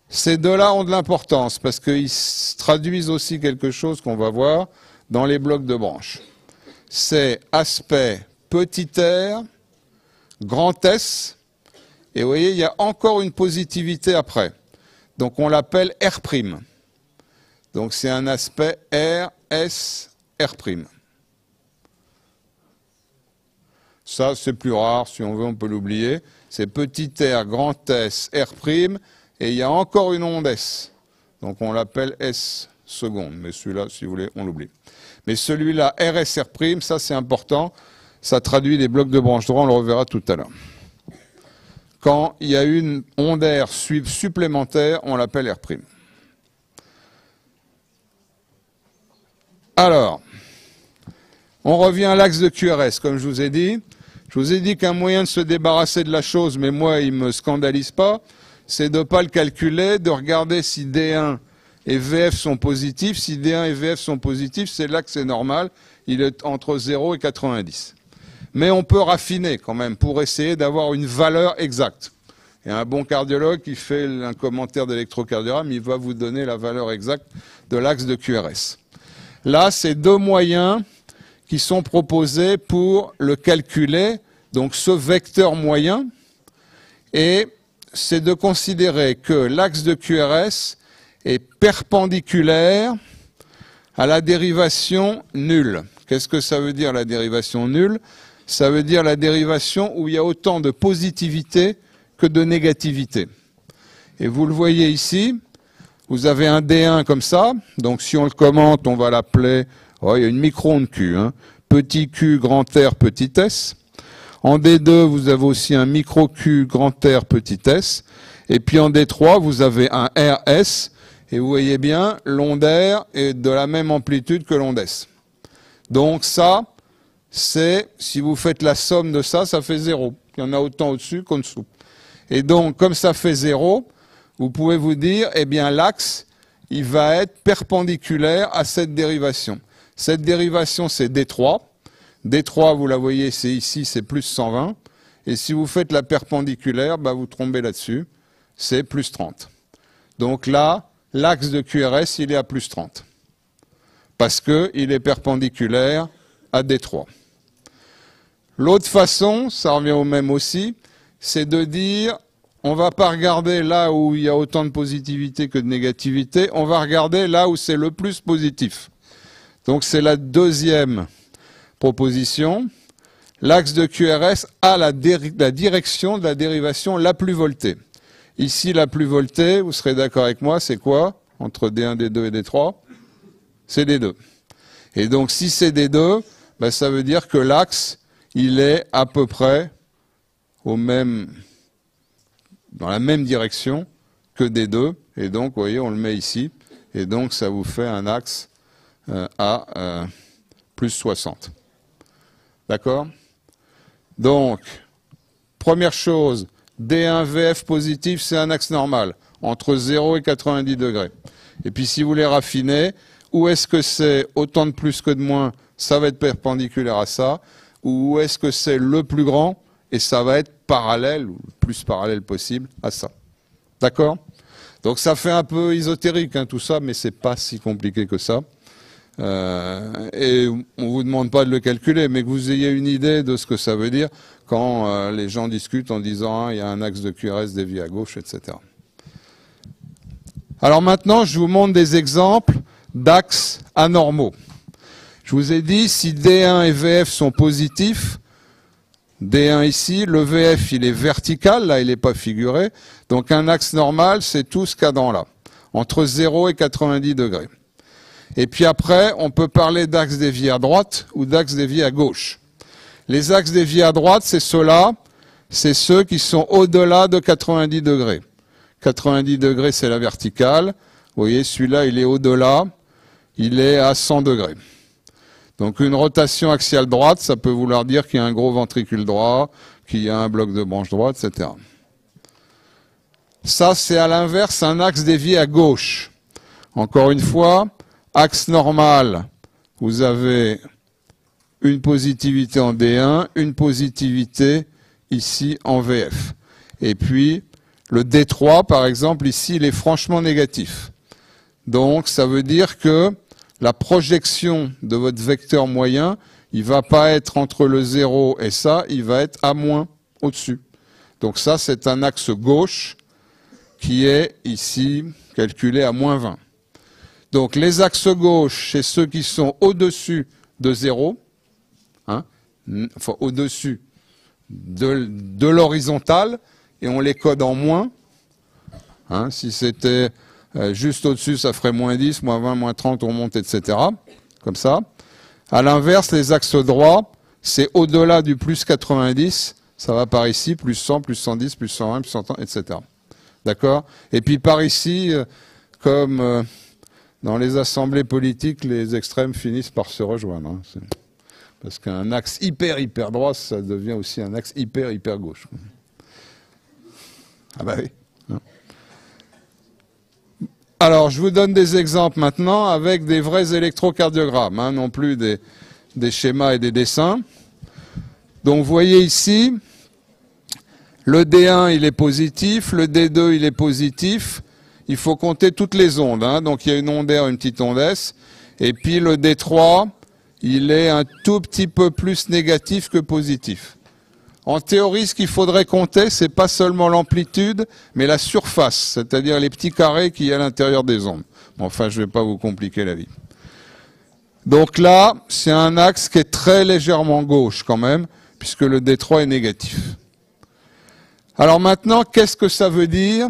Ces deux-là ont de l'importance parce qu'ils traduisent aussi quelque chose qu'on va voir dans les blocs de branches. C'est aspect petit r, grand S, et vous voyez, il y a encore une positivité après. Donc on l'appelle R'. Donc c'est un aspect R, S, R'. Ça, c'est plus rare, si on veut, on peut l'oublier. C'est petit r, grand S, R', et il y a encore une onde S. Donc on l'appelle S seconde, mais celui-là, si vous voulez, on l'oublie. Mais celui-là, RSR', ça c'est important, ça traduit les blocs de branche droit, on le reverra tout à l'heure. Quand il y a une onde R supplémentaire, on l'appelle R'. Alors, on revient à l'axe de QRS, comme je vous ai dit. Je vous ai dit qu'un moyen de se débarrasser de la chose, mais moi, il ne me scandalise pas, c'est de ne pas le calculer, de regarder si D1 et VF sont positifs. Si D1 et VF sont positifs, c'est là que c'est normal. Il est entre 0 et 90. Mais on peut raffiner quand même pour essayer d'avoir une valeur exacte. Et un bon cardiologue qui fait un commentaire d'électrocardiogramme, il va vous donner la valeur exacte de l'axe de QRS. Là, c'est deux moyens qui sont proposés pour le calculer, donc ce vecteur moyen, et c'est de considérer que l'axe de QRS est perpendiculaire à la dérivation nulle. Qu'est-ce que ça veut dire la dérivation nulle? Ça veut dire la dérivation où il y a autant de positivité que de négativité. Et vous le voyez ici, vous avez un D1 comme ça, donc si on le commente, on va l'appeler, oh, il y a une micro-onde Q, hein, petit q, grand R, petit s. En D2, vous avez aussi un micro-q, grand R, petit s. Et puis en D3, vous avez un RS, et vous voyez bien, l'onde R est de la même amplitude que l'onde S. Donc ça, c'est, si vous faites la somme de ça, ça fait 0. Il y en a autant au-dessus qu'en dessous. Et donc, comme ça fait 0, vous pouvez vous dire, eh bien, l'axe, il va être perpendiculaire à cette dérivation. Cette dérivation, c'est D3. D3, vous la voyez, c'est ici, c'est plus 120. Et si vous faites la perpendiculaire, bah, vous tombez là-dessus, c'est plus 30. Donc là, l'axe de QRS, il est à plus 30. Parce qu'il est perpendiculaire à D3. L'autre façon, ça revient au même aussi, c'est de dire, on ne va pas regarder là où il y a autant de positivité que de négativité, on va regarder là où c'est le plus positif. Donc c'est la deuxième proposition. L'axe de QRS a la direction de la dérivation la plus voltée. Ici, la plus voltée, vous serez d'accord avec moi, c'est quoi? Entre D1, D2 et D3, c'est D2. Et donc si c'est D2, ben, ça veut dire que l'axe, il est à peu près dans la même direction que D2. Et donc, vous voyez, on le met ici. Et donc, ça vous fait un axe à plus 60. D'accord? Donc, première chose, D1 VF positif, c'est un axe normal, entre 0 et 90 degrés. Et puis, si vous voulez raffiner, où est-ce que c'est autant de plus que de moins, ça va être perpendiculaire à ça, ou où est-ce que c'est le plus grand, et ça va être parallèle, ou le plus parallèle possible, à ça. D'accord? Donc ça fait un peu ésotérique, hein, tout ça, mais c'est pas si compliqué que ça. Et on ne vous demande pas de le calculer, mais que vous ayez une idée de ce que ça veut dire quand les gens discutent en disant hein, il y a un axe de QRS dévié à gauche, etc. Alors maintenant, je vous montre des exemples d'axes anormaux. Je vous ai dit, si D1 et VF sont positifs, D1 ici, le VF il est vertical, là il n'est pas figuré, donc un axe normal c'est tout ce cadran-là, entre 0 et 90 degrés. Et puis après, on peut parler d'axe dévié à droite ou d'axe dévié à gauche. Les axes déviés à droite, c'est ceux-là, c'est ceux qui sont au-delà de 90 degrés. 90 degrés, c'est la verticale. Vous voyez, celui-là, il est au-delà, il est à 100 degrés. Donc une rotation axiale droite, ça peut vouloir dire qu'il y a un gros ventricule droit, qu'il y a un bloc de branche droite, etc. Ça, c'est à l'inverse un axe dévié à gauche. Encore une fois, axe normal, vous avez une positivité en D1, une positivité ici en VF. Et puis, le D3, par exemple, ici, il est franchement négatif. Donc, ça veut dire que la projection de votre vecteur moyen, il ne va pas être entre le 0 et ça, il va être à moins au-dessus. Donc ça, c'est un axe gauche qui est ici calculé à moins 20. Donc les axes gauches, c'est ceux qui sont au-dessus de 0, hein, enfin au-dessus de l'horizontale, et on les code en moins. Hein, si c'était juste au-dessus, ça ferait moins 10, moins 20, moins 30, on monte, etc. Comme ça. À l'inverse, les axes droits, c'est au-delà du plus 90, ça va par ici, plus 100, plus 110, plus 120, plus 130, etc. D'accord? Et puis par ici, comme dans les assemblées politiques, les extrêmes finissent par se rejoindre. Hein. Parce qu'un axe hyper droit, ça devient aussi un axe hyper gauche. Ah bah oui. Alors, je vous donne des exemples maintenant avec des vrais électrocardiogrammes, hein, non plus des schémas et des dessins. Donc, vous voyez ici, le D1, il est positif, le D2, il est positif. Il faut compter toutes les ondes, hein. Donc, il y a une onde R, une petite onde S. Et puis, le D3, il est un tout petit peu plus négatif que positif. En théorie, ce qu'il faudrait compter, c'est pas seulement l'amplitude, mais la surface, c'est-à-dire les petits carrés qu'il y a à l'intérieur des ondes. Bon, enfin, je ne vais pas vous compliquer la vie. Donc là, c'est un axe qui est très légèrement gauche quand même, puisque le D3 est négatif. Alors maintenant, qu'est-ce que ça veut dire ?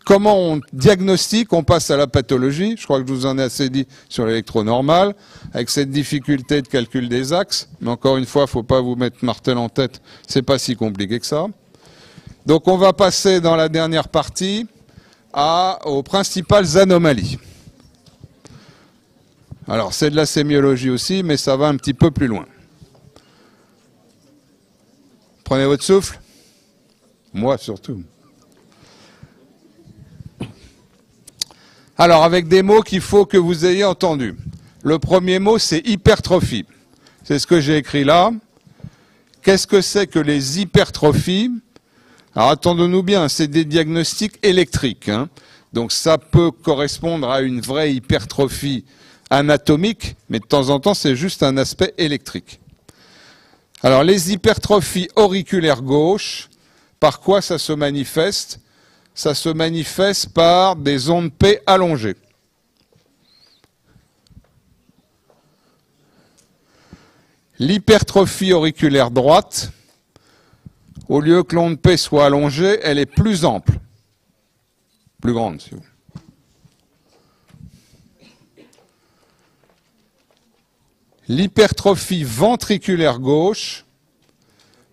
Comment on diagnostique, on passe à la pathologie. Je crois que je vous en ai assez dit sur l'électronormal, avec cette difficulté de calcul des axes. Mais encore une fois, il ne faut pas vous mettre martel en tête, c'est pas si compliqué que ça. Donc on va passer dans la dernière partie aux principales anomalies. Alors c'est de la sémiologie aussi, mais ça va un petit peu plus loin. Prenez votre souffle. Moi surtout. Alors, avec des mots qu'il faut que vous ayez entendus. Le premier mot, c'est hypertrophie. C'est ce que j'ai écrit là. Qu'est-ce que c'est que les hypertrophies? Alors, attendons-nous bien, c'est des diagnostics électriques, hein. Donc, ça peut correspondre à une vraie hypertrophie anatomique, mais de temps en temps, c'est juste un aspect électrique. Alors, les hypertrophies auriculaires gauches, par quoi ça se manifeste? Ça se manifeste par des ondes P allongées. L'hypertrophie auriculaire droite, au lieu que l'onde P soit allongée, elle est plus ample, plus grande, si vous voulez. L'hypertrophie ventriculaire gauche,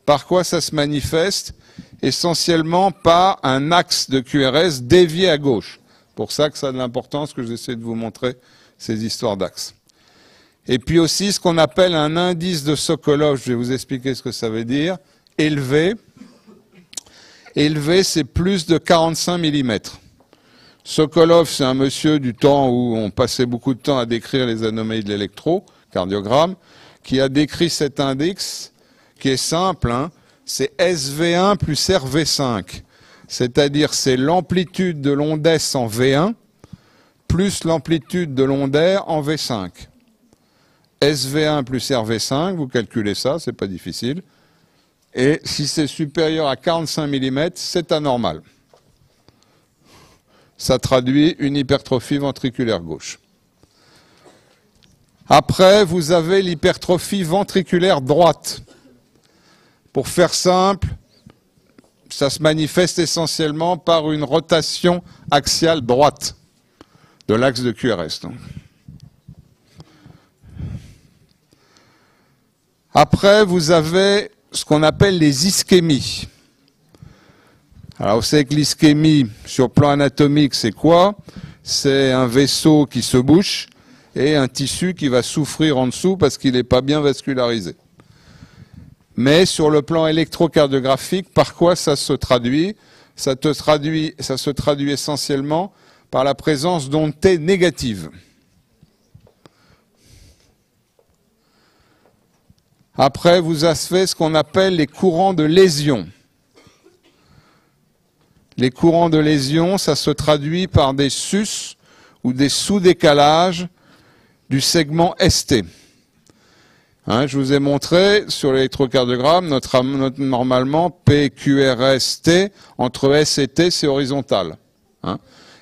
par quoi ça se manifeste? Essentiellement par un axe de QRS dévié à gauche. Pour ça que ça a de l'importance que j'essaie de vous montrer ces histoires d'axes. Et puis aussi ce qu'on appelle un indice de Sokolov, je vais vous expliquer ce que ça veut dire, élevé. Élevé, c'est plus de 45 mm. Sokolov, c'est un monsieur du temps où on passait beaucoup de temps à décrire les anomalies de l'électrocardiogramme, qui a décrit cet indice, qui est simple, hein. C'est SV1 plus RV5, c'est-à-dire c'est l'amplitude de l'onde S en V1 plus l'amplitude de l'onde R en V5. SV1 plus RV5, vous calculez ça, c'est pas difficile. Et si c'est supérieur à 45 mm, c'est anormal. Ça traduit une hypertrophie ventriculaire gauche. Après, vous avez l'hypertrophie ventriculaire droite. Pour faire simple, ça se manifeste essentiellement par une rotation axiale droite de l'axe de QRS. Donc. Après, vous avez ce qu'on appelle les ischémies. Alors, vous savez que l'ischémie, sur le plan anatomique, c'est quoi? C'est un vaisseau qui se bouche et un tissu qui va souffrir en dessous parce qu'il n'est pas bien vascularisé. Mais sur le plan électrocardiographique, par quoi ça se traduit? Ça se traduit essentiellement par la présence d'ondes T négatives. Après, vous avez ce qu'on appelle les courants de lésion. Les courants de lésion, ça se traduit par des sus ou des sous-décalages du segment ST. Hein, je vous ai montré sur l'électrocardiogramme, normalement, PQRST, entre S et T, c'est horizontal. Hein.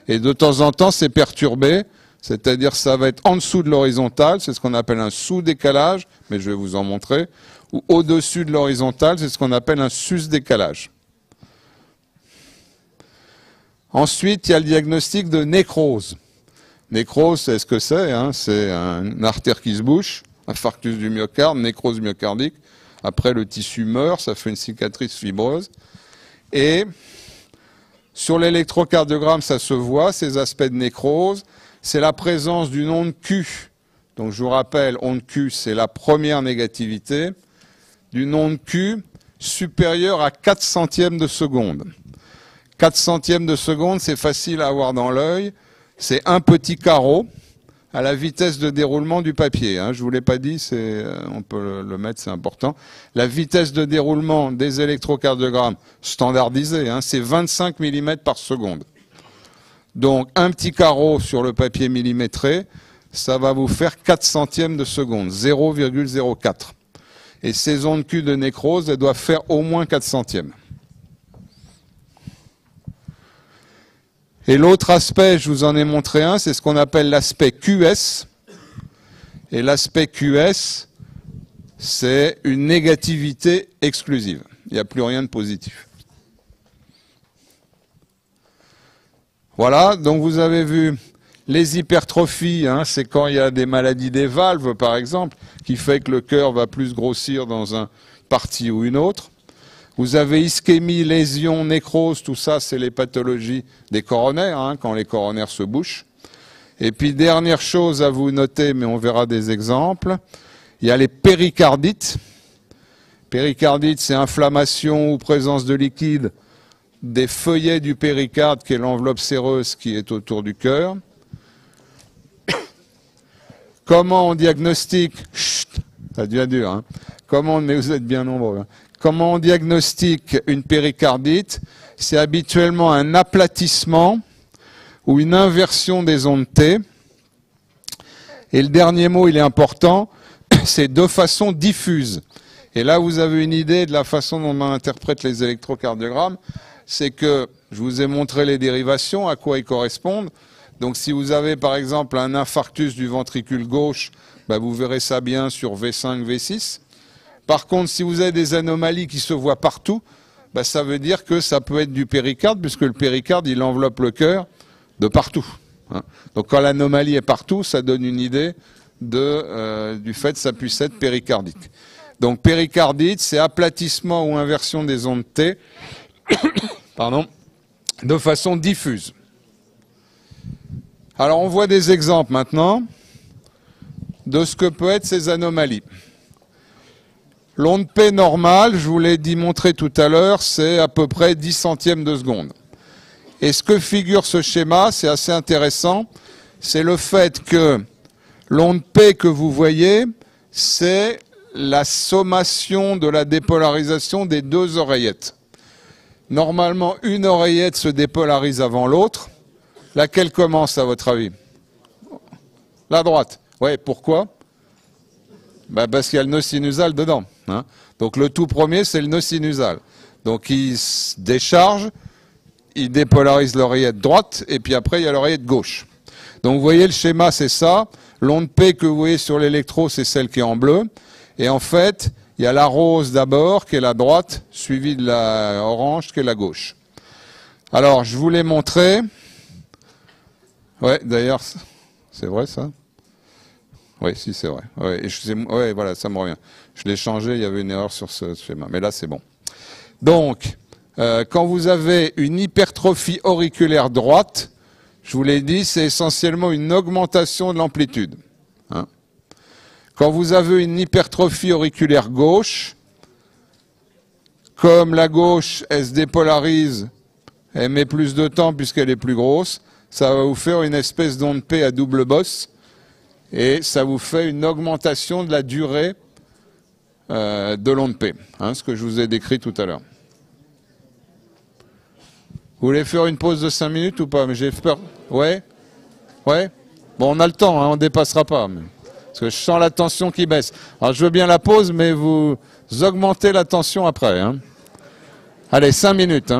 Et de temps en temps, c'est perturbé, c'est-à-dire ça va être en dessous de l'horizontale, c'est ce qu'on appelle un sous-décalage, mais je vais vous en montrer, ou au-dessus de l'horizontale, c'est ce qu'on appelle un sus-décalage. Ensuite, il y a le diagnostic de nécrose. Nécrose, c'est ce que c'est, hein, c'est une artère qui se bouche, infarctus du myocarde, nécrose myocardique. Après, le tissu meurt, ça fait une cicatrice fibreuse. Et sur l'électrocardiogramme, ça se voit, ces aspects de nécrose. C'est la présence d'une onde Q, Donc je vous rappelle, onde Q, c'est la première négativité, d'une onde Q supérieure à 4 centièmes de seconde. 4 centièmes de seconde, c'est facile à avoir dans l'œil. C'est un petit carreau à la vitesse de déroulement du papier. Je ne vous l'ai pas dit, on peut le mettre, c'est important. La vitesse de déroulement des électrocardiogrammes standardisés, c'est 25 mm par seconde. Donc un petit carreau sur le papier millimétré, ça va vous faire 4 centièmes de seconde, 0,04. Et ces ondes Q de nécrose, elles doivent faire au moins 4 centièmes. Et l'autre aspect, je vous en ai montré un, c'est ce qu'on appelle l'aspect QS. Et l'aspect QS, c'est une négativité exclusive. Il n'y a plus rien de positif. Voilà, donc vous avez vu les hypertrophies, c'est quand il y a des maladies des valves, par exemple, qui fait que le cœur va plus grossir dans une partie ou une autre. Vous avez ischémie, lésion, nécrose, tout ça, c'est les pathologies des coronaires, quand les coronaires se bouchent. Et puis, dernière chose à vous noter, mais on verra des exemples, il y a les péricardites. Péricardite, c'est inflammation ou présence de liquide des feuillets du péricarde, qui est l'enveloppe séreuse qui est autour du cœur. Comment on diagnostique... Chut, ça devient dur, mais vous êtes bien nombreux. Comment on diagnostique une péricardite? C'est habituellement un aplatissement ou une inversion des ondes T. Et le dernier mot, il est important, c'est de façon diffuse. Et là, vous avez une idée de la façon dont on interprète les électrocardiogrammes. C'est que je vous ai montré les dérivations, à quoi ils correspondent. Donc si vous avez par exemple un infarctus du ventricule gauche, vous verrez ça bien sur V5, V6. Par contre, si vous avez des anomalies qui se voient partout, ça veut dire que ça peut être du péricarde, puisque le péricarde, il enveloppe le cœur de partout. Donc quand l'anomalie est partout, ça donne une idée du fait que ça puisse être péricardique. Donc péricardite, c'est aplatissement ou inversion des ondes T, pardon, de façon diffuse. Alors on voit des exemples maintenant de ce que peuvent être ces anomalies. L'onde P normale, je vous l'ai montré tout à l'heure, c'est à peu près 10 centièmes de seconde. Et ce que figure ce schéma, c'est assez intéressant, c'est le fait que l'onde P que vous voyez, c'est la sommation de la dépolarisation des deux oreillettes. Normalement, une oreillette se dépolarise avant l'autre. Laquelle commence, à votre avis? La droite. Oui, pourquoi? Parce qu'il y a le nœud sinusal dedans. Donc le tout premier, c'est le nœud sinusal. Donc il se décharge, il dépolarise l'oreillette droite, et puis après, il y a l'oreillette gauche. Donc vous voyez, le schéma, c'est ça. L'onde P que vous voyez sur l'électro, c'est celle qui est en bleu. Et en fait, il y a la rose d'abord, qui est la droite, suivie de la orange, qui est la gauche. Alors, je vous l'ai montré. Ouais, d'ailleurs, c'est vrai ça? Oui, si, c'est vrai. Ouais, voilà, ça me revient. Je l'ai changé, il y avait une erreur sur ce schéma. Mais là, c'est bon. Donc, quand vous avez une hypertrophie auriculaire droite, je vous l'ai dit, c'est essentiellement une augmentation de l'amplitude. Quand vous avez une hypertrophie auriculaire gauche, comme la gauche, elle se dépolarise, elle met plus de temps puisqu'elle est plus grosse, ça va vous faire une espèce d'onde P à double bosse, et ça vous fait une augmentation de la durée de l'onde P, ce que je vous ai décrit tout à l'heure. Vous voulez faire une pause de 5 minutes ou pas? Mais j'ai peur. Ouais? Ouais? Bon, on a le temps, on ne dépassera pas. Parce que je sens la tension qui baisse. Alors je veux bien la pause, mais vous augmentez la tension après. Allez, 5 minutes.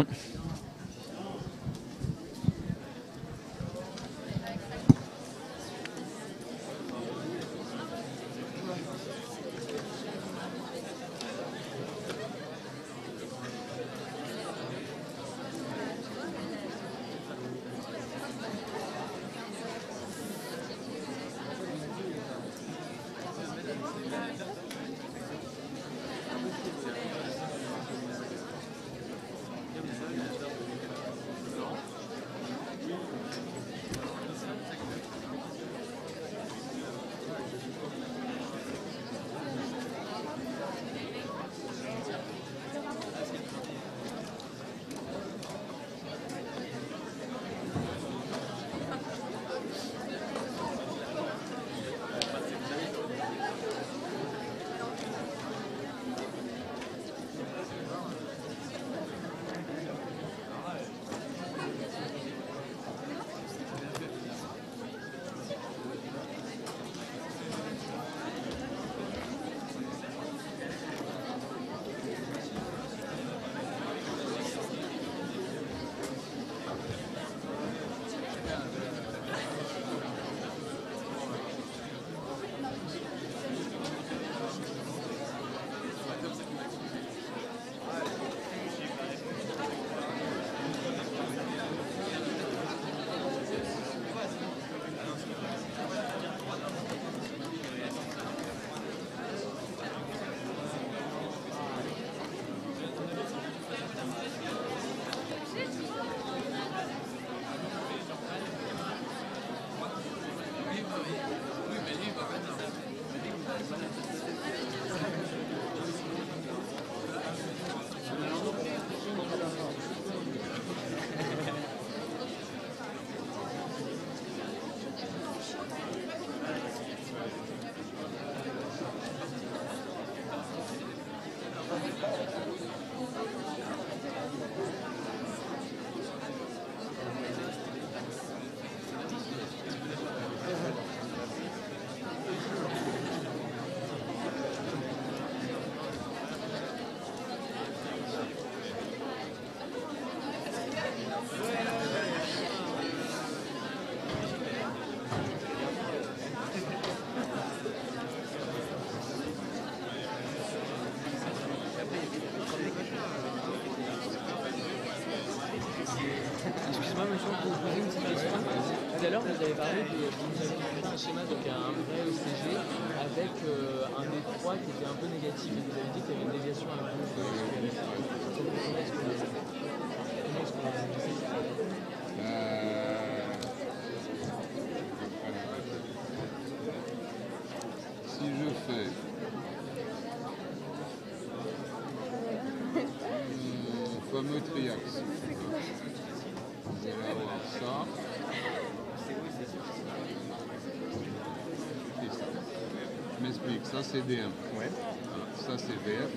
vous avez parlé de, vous avez montré un schéma, donc un vrai ECG avec un D3 qui était un peu négatif et vous avez dit qu'il y avait une déviation à la gauche de ce comment est-ce qu'on a fait ça? Si je fais le fameux triaxe, vous allez avoir ça et ça. Je m'explique, ça c'est D1, Ouais. voilà. Ça c'est VF,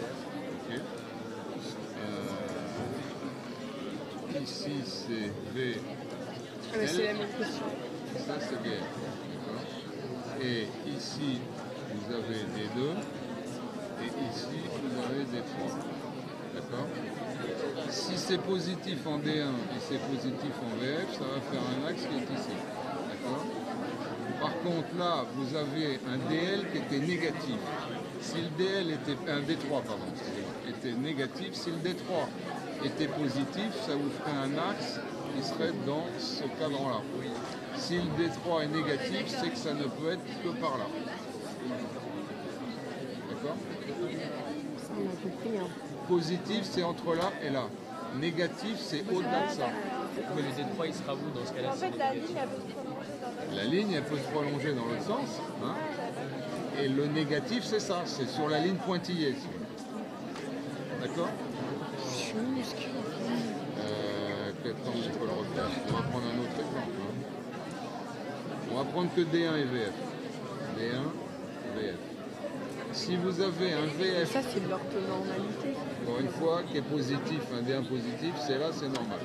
ok. Ici c'est V. Ah, mais c'est la même question. Ça c'est VF, d'accord. Et ici vous avez D2 et ici vous avez D3, d'accord. Si c'est positif en D1 et c'est positif en VF, ça va faire un axe qui est ici, d'accord. Par contre là, vous avez un DL qui était négatif. Si le DL était un D3 pardon, était négatif, si le D3 était positif, ça vous ferait un axe qui serait dans ce cadre-là. Si le D3 est négatif, c'est que ça ne peut être que par là. D'accord? Ça, on a compris. Hein. Positif, c'est entre là et là. Négatif, c'est au-delà de ça. Mais le D3 il sera où dans ce cas-là? En fait, la ligne, elle peut se prolonger dans notre... La ligne, elle peut se prolonger dans l'autre sens. Hein. Et le négatif, c'est ça. C'est sur la ligne pointillée. D'accord? Je suis minuscule. Peut-être qu'on peut le refaire. On va prendre un autre exemple. Hein. On va prendre que D1 et VF. D1, VF. Si vous avez un VF, Ça, c'est de l'orthonormalité. encore une fois, qui est positif, un D1 positif, c'est là, c'est normal.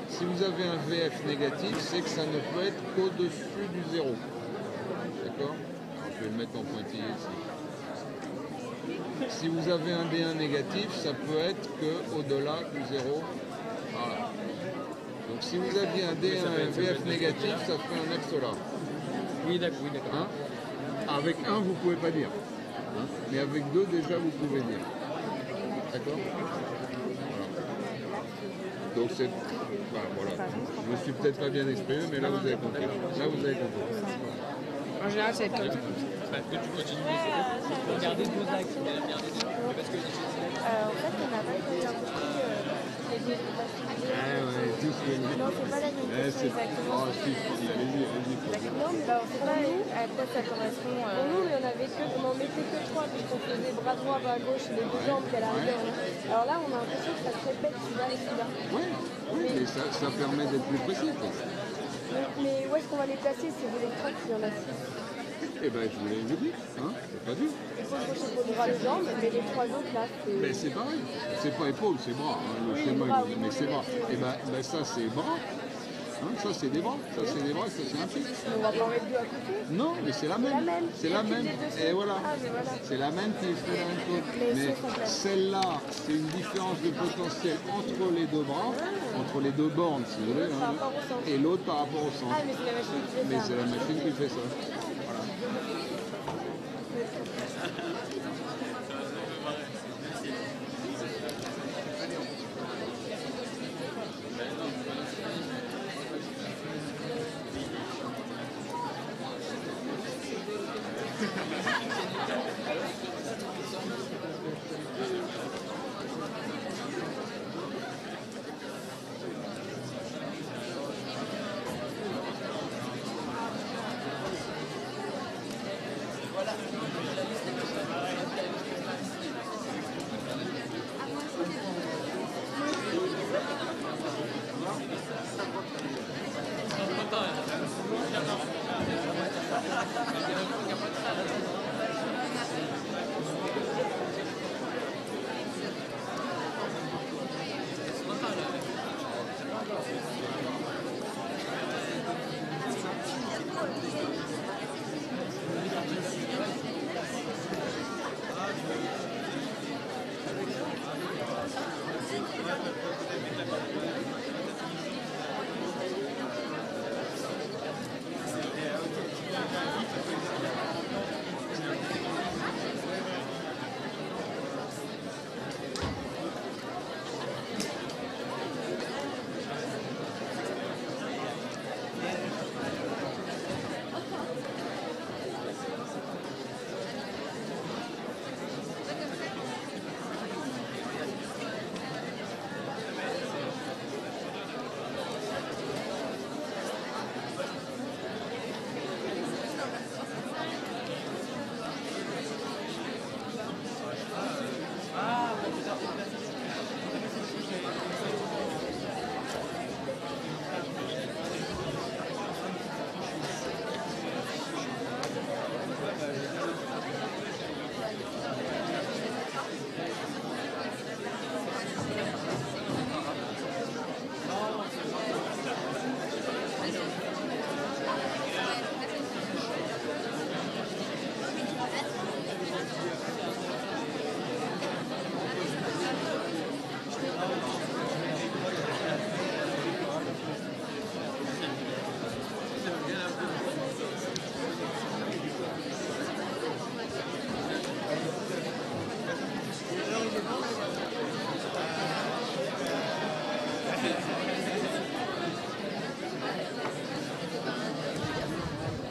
Si vous avez un VF négatif, c'est que ça ne peut être qu'au-dessus du 0. D'accord? Alors, je vais le mettre en pointillé ici. Si vous avez un D1 négatif, ça peut être qu'au-delà du 0. Voilà. Donc si vous aviez un D1 et un VF négatif, ça ferait un axe là. Oui, d'accord, oui, d'accord. Hein? Avec un, vous ne pouvez pas dire. Hein? Mais avec deux, déjà, vous pouvez dire. D'accord? Voilà. Donc c'est... Enfin, voilà. Je ne me suis peut-être pas bien exprimé, mais là, vous avez compris. Là, vous avez compris. En général, ça va être comme Bah, que tu continues, regardez deux axes, regardez deux. Mais parce que En fait, on n'a pas bien compris les dérivations. Ouais, tout ce que... Non, c'est pas la même question exactement. Oh, si, allez-y. Non, mais on sait pas à quoi ça correspond. Pour nous, on en mettait que trois, puisqu'on faisait bras droit, bras gauche, les deux jambes qu'elle arrivait. Alors là, on a l'impression que ça se répète celui-là et celui-là. Oui, mais ça permet d'être plus précis. Quoi. Mais où est-ce qu'on va les placer, ces électrodes, s'il y en a six? Eh ben, je vous l'ai dit, hein, c'est pas dur. Il faut gauche, épaule, bras, les jambes, mais les trois autres, là, c'est... Mais c'est pareil, c'est pas épaule, c'est bras. Hein. Le Oui, schéma, bras, il dit, oui, mais c'est oui, bras. oui. Et ben ça, c'est bras. Hein, ça, c'est des bras. Ça, c'est des bras, ça, c'est un fixe. On va pas en mettre deux à côté. Non, mais c'est la même. C'est la même. Et voilà. Ah, mais voilà. C'est la même qui fait la même chose. Mais Mais c'est complet. celle-là, c'est une différence de potentiel entre les deux bras, entre les deux bornes, si vous voulez, Par hein, rapport au centre. et l'autre par rapport au centre. Ah, mais c'est la machine qui fait Mais ça. c'est la machine qui fait ça. Voilà.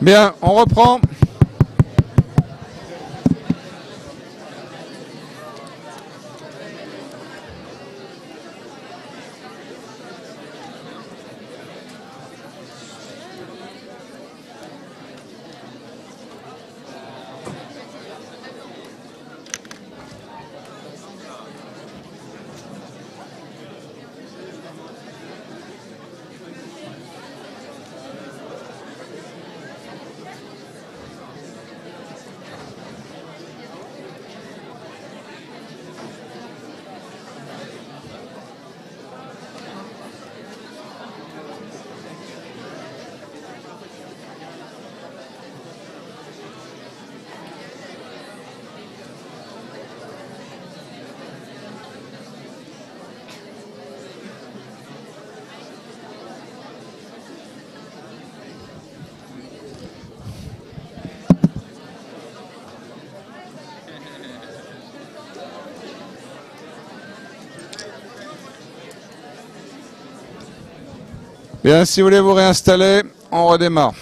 Bien, on reprend. Bien, si vous voulez vous réinstaller, on redémarre.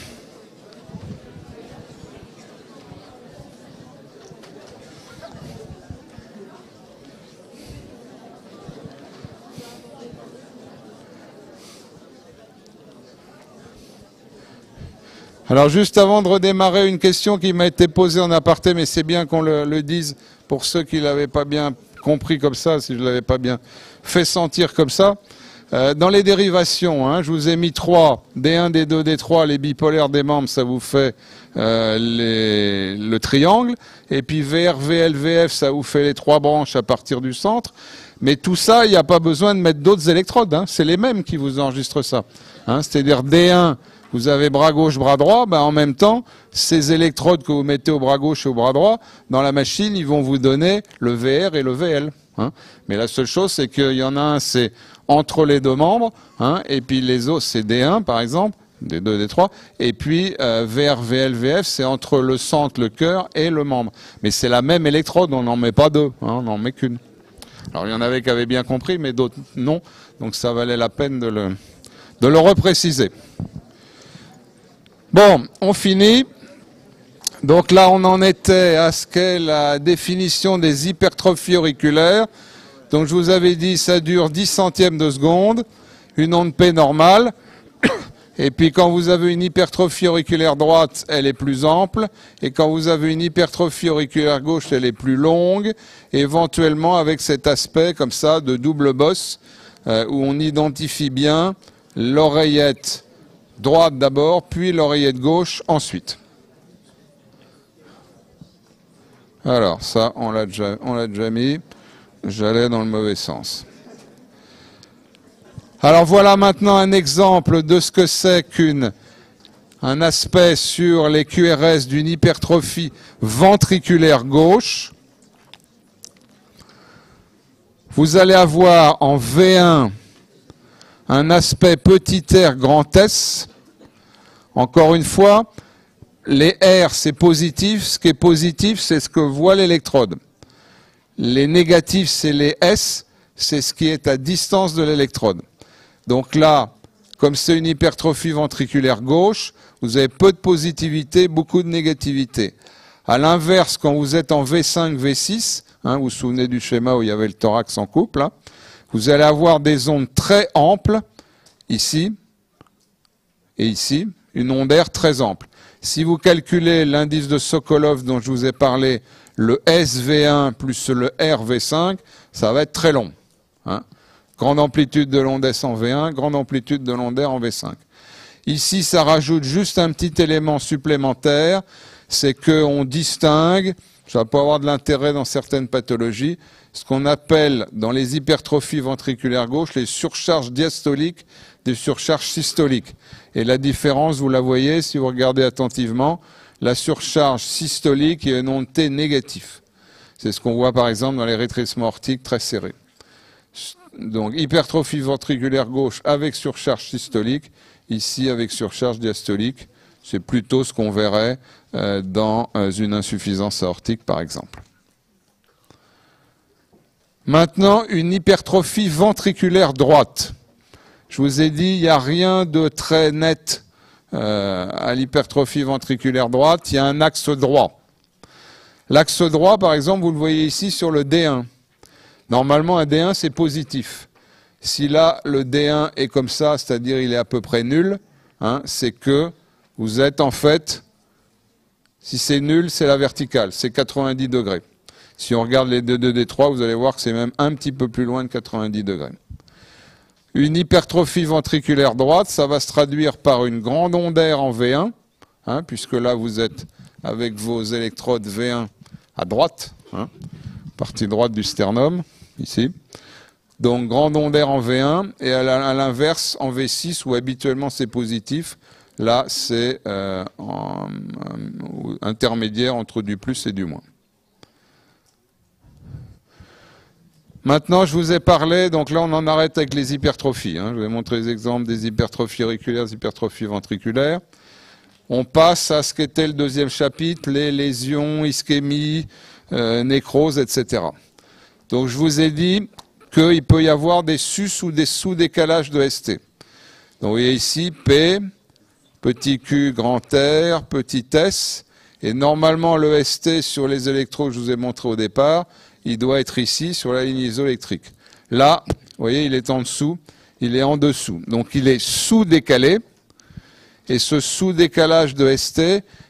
Alors juste avant de redémarrer, une question qui m'a été posée en aparté, mais c'est bien qu'on le dise pour ceux qui ne l'avaient pas bien compris comme ça, si je ne l'avais pas bien fait sentir comme ça. Dans les dérivations, hein, je vous ai mis 3, D1, D2, D3, les bipolaires des membres, ça vous fait le triangle, et puis VR, VL, VF, ça vous fait les 3 branches à partir du centre. Mais tout ça, il n'y a pas besoin de mettre d'autres électrodes, hein, c'est les mêmes qui vous enregistrent ça. Hein, c'est-à-dire D1, vous avez bras gauche, bras droit, ben en même temps, ces électrodes que vous mettez au bras gauche et au bras droit, dans la machine, ils vont vous donner le VR et le VL. Hein. Mais la seule chose, c'est qu'il y en a un, c'est entre les deux membres, hein, et puis les autres, c'est D1 par exemple, D2, D3, et puis VR, VL, VF, c'est entre le centre, le cœur et le membre. Mais c'est la même électrode, on n'en met pas deux, hein, on n'en met qu'une. Alors il y en avait qui avaient bien compris, mais d'autres non, donc ça valait la peine de le repréciser. Bon, on finit. Donc là, on en était à ce qu'est la définition des hypertrophies auriculaires. Donc je vous avais dit, ça dure 10 centièmes de seconde, une onde P normale. Et puis quand vous avez une hypertrophie auriculaire droite, elle est plus ample. Et quand vous avez une hypertrophie auriculaire gauche, elle est plus longue. Éventuellement avec cet aspect comme ça de double bosse, où on identifie bien l'oreillette droite d'abord, puis l'oreillette gauche ensuite. Alors ça, on l'a déjà mis. J'allais dans le mauvais sens. Alors voilà maintenant un exemple de ce que c'est un aspect sur les QRS d'une hypertrophie ventriculaire gauche. Vous allez avoir en V1 un aspect petit r grand S. Encore une fois, les R c'est positif, ce qui est positif c'est ce que voit l'électrode. Les négatifs, c'est les S, c'est ce qui est à distance de l'électrode. Donc là, comme c'est une hypertrophie ventriculaire gauche, vous avez peu de positivité, beaucoup de négativité. À l'inverse, quand vous êtes en V5, V6, hein, vous vous souvenez du schéma où il y avait le thorax en couple, là, vous allez avoir des ondes très amples, ici et ici, une onde R très ample. Si vous calculez l'indice de Sokolov dont je vous ai parlé, le SV1 plus le RV5, ça va être très long. Hein. Grande amplitude de l'onde S en V1, grande amplitude de l'onde R en V5. Ici, ça rajoute juste un petit élément supplémentaire, c'est qu'on distingue, ça peut avoir de l'intérêt dans certaines pathologies, ce qu'on appelle dans les hypertrophies ventriculaires gauches les surcharges diastoliques des surcharges systoliques. Et la différence, vous la voyez si vous regardez attentivement, la surcharge systolique est une onde T négative. C'est ce qu'on voit par exemple dans les rétrécissements aortiques très serrés. Donc hypertrophie ventriculaire gauche avec surcharge systolique, ici avec surcharge diastolique, c'est plutôt ce qu'on verrait dans une insuffisance aortique par exemple. Maintenant, une hypertrophie ventriculaire droite. Je vous ai dit, il n'y a rien de très net à l'hypertrophie ventriculaire droite, il y a un axe droit. L'axe droit, par exemple, vous le voyez ici sur le D1. Normalement, un D1, c'est positif. Si là, le D1 est comme ça, c'est-à-dire il est à peu près nul, hein, c'est que vous êtes en fait, si c'est nul, c'est la verticale, c'est 90 degrés. Si on regarde les D2, D3, vous allez voir que c'est même un petit peu plus loin de 90 degrés. Une hypertrophie ventriculaire droite, ça va se traduire par une grande ondaire en V1, hein, puisque là vous êtes avec vos électrodes V1 à droite, hein, partie droite du sternum, ici. Donc grande ondaire en V1, et à l'inverse en V6, où habituellement c'est positif, là c'est intermédiaire entre du plus et du moins. Maintenant, je vous ai parlé, donc là on en arrête avec les hypertrophies. Hein. Je vais montrer les exemples des hypertrophies auriculaires, des hypertrophies ventriculaires. On passe à ce qu'était le deuxième chapitre, les lésions, ischémie, nécrose, etc. Donc je vous ai dit qu'il peut y avoir des sus ou des sous-décalages de ST. Donc vous voyez ici P, petit Q, grand R, petit S, et normalement le ST sur les électrodes que je vous ai montré au départ, il doit être ici, sur la ligne isoélectrique. Là, vous voyez, il est en dessous, il est en dessous. Donc il est sous-décalé, et ce sous-décalage de ST,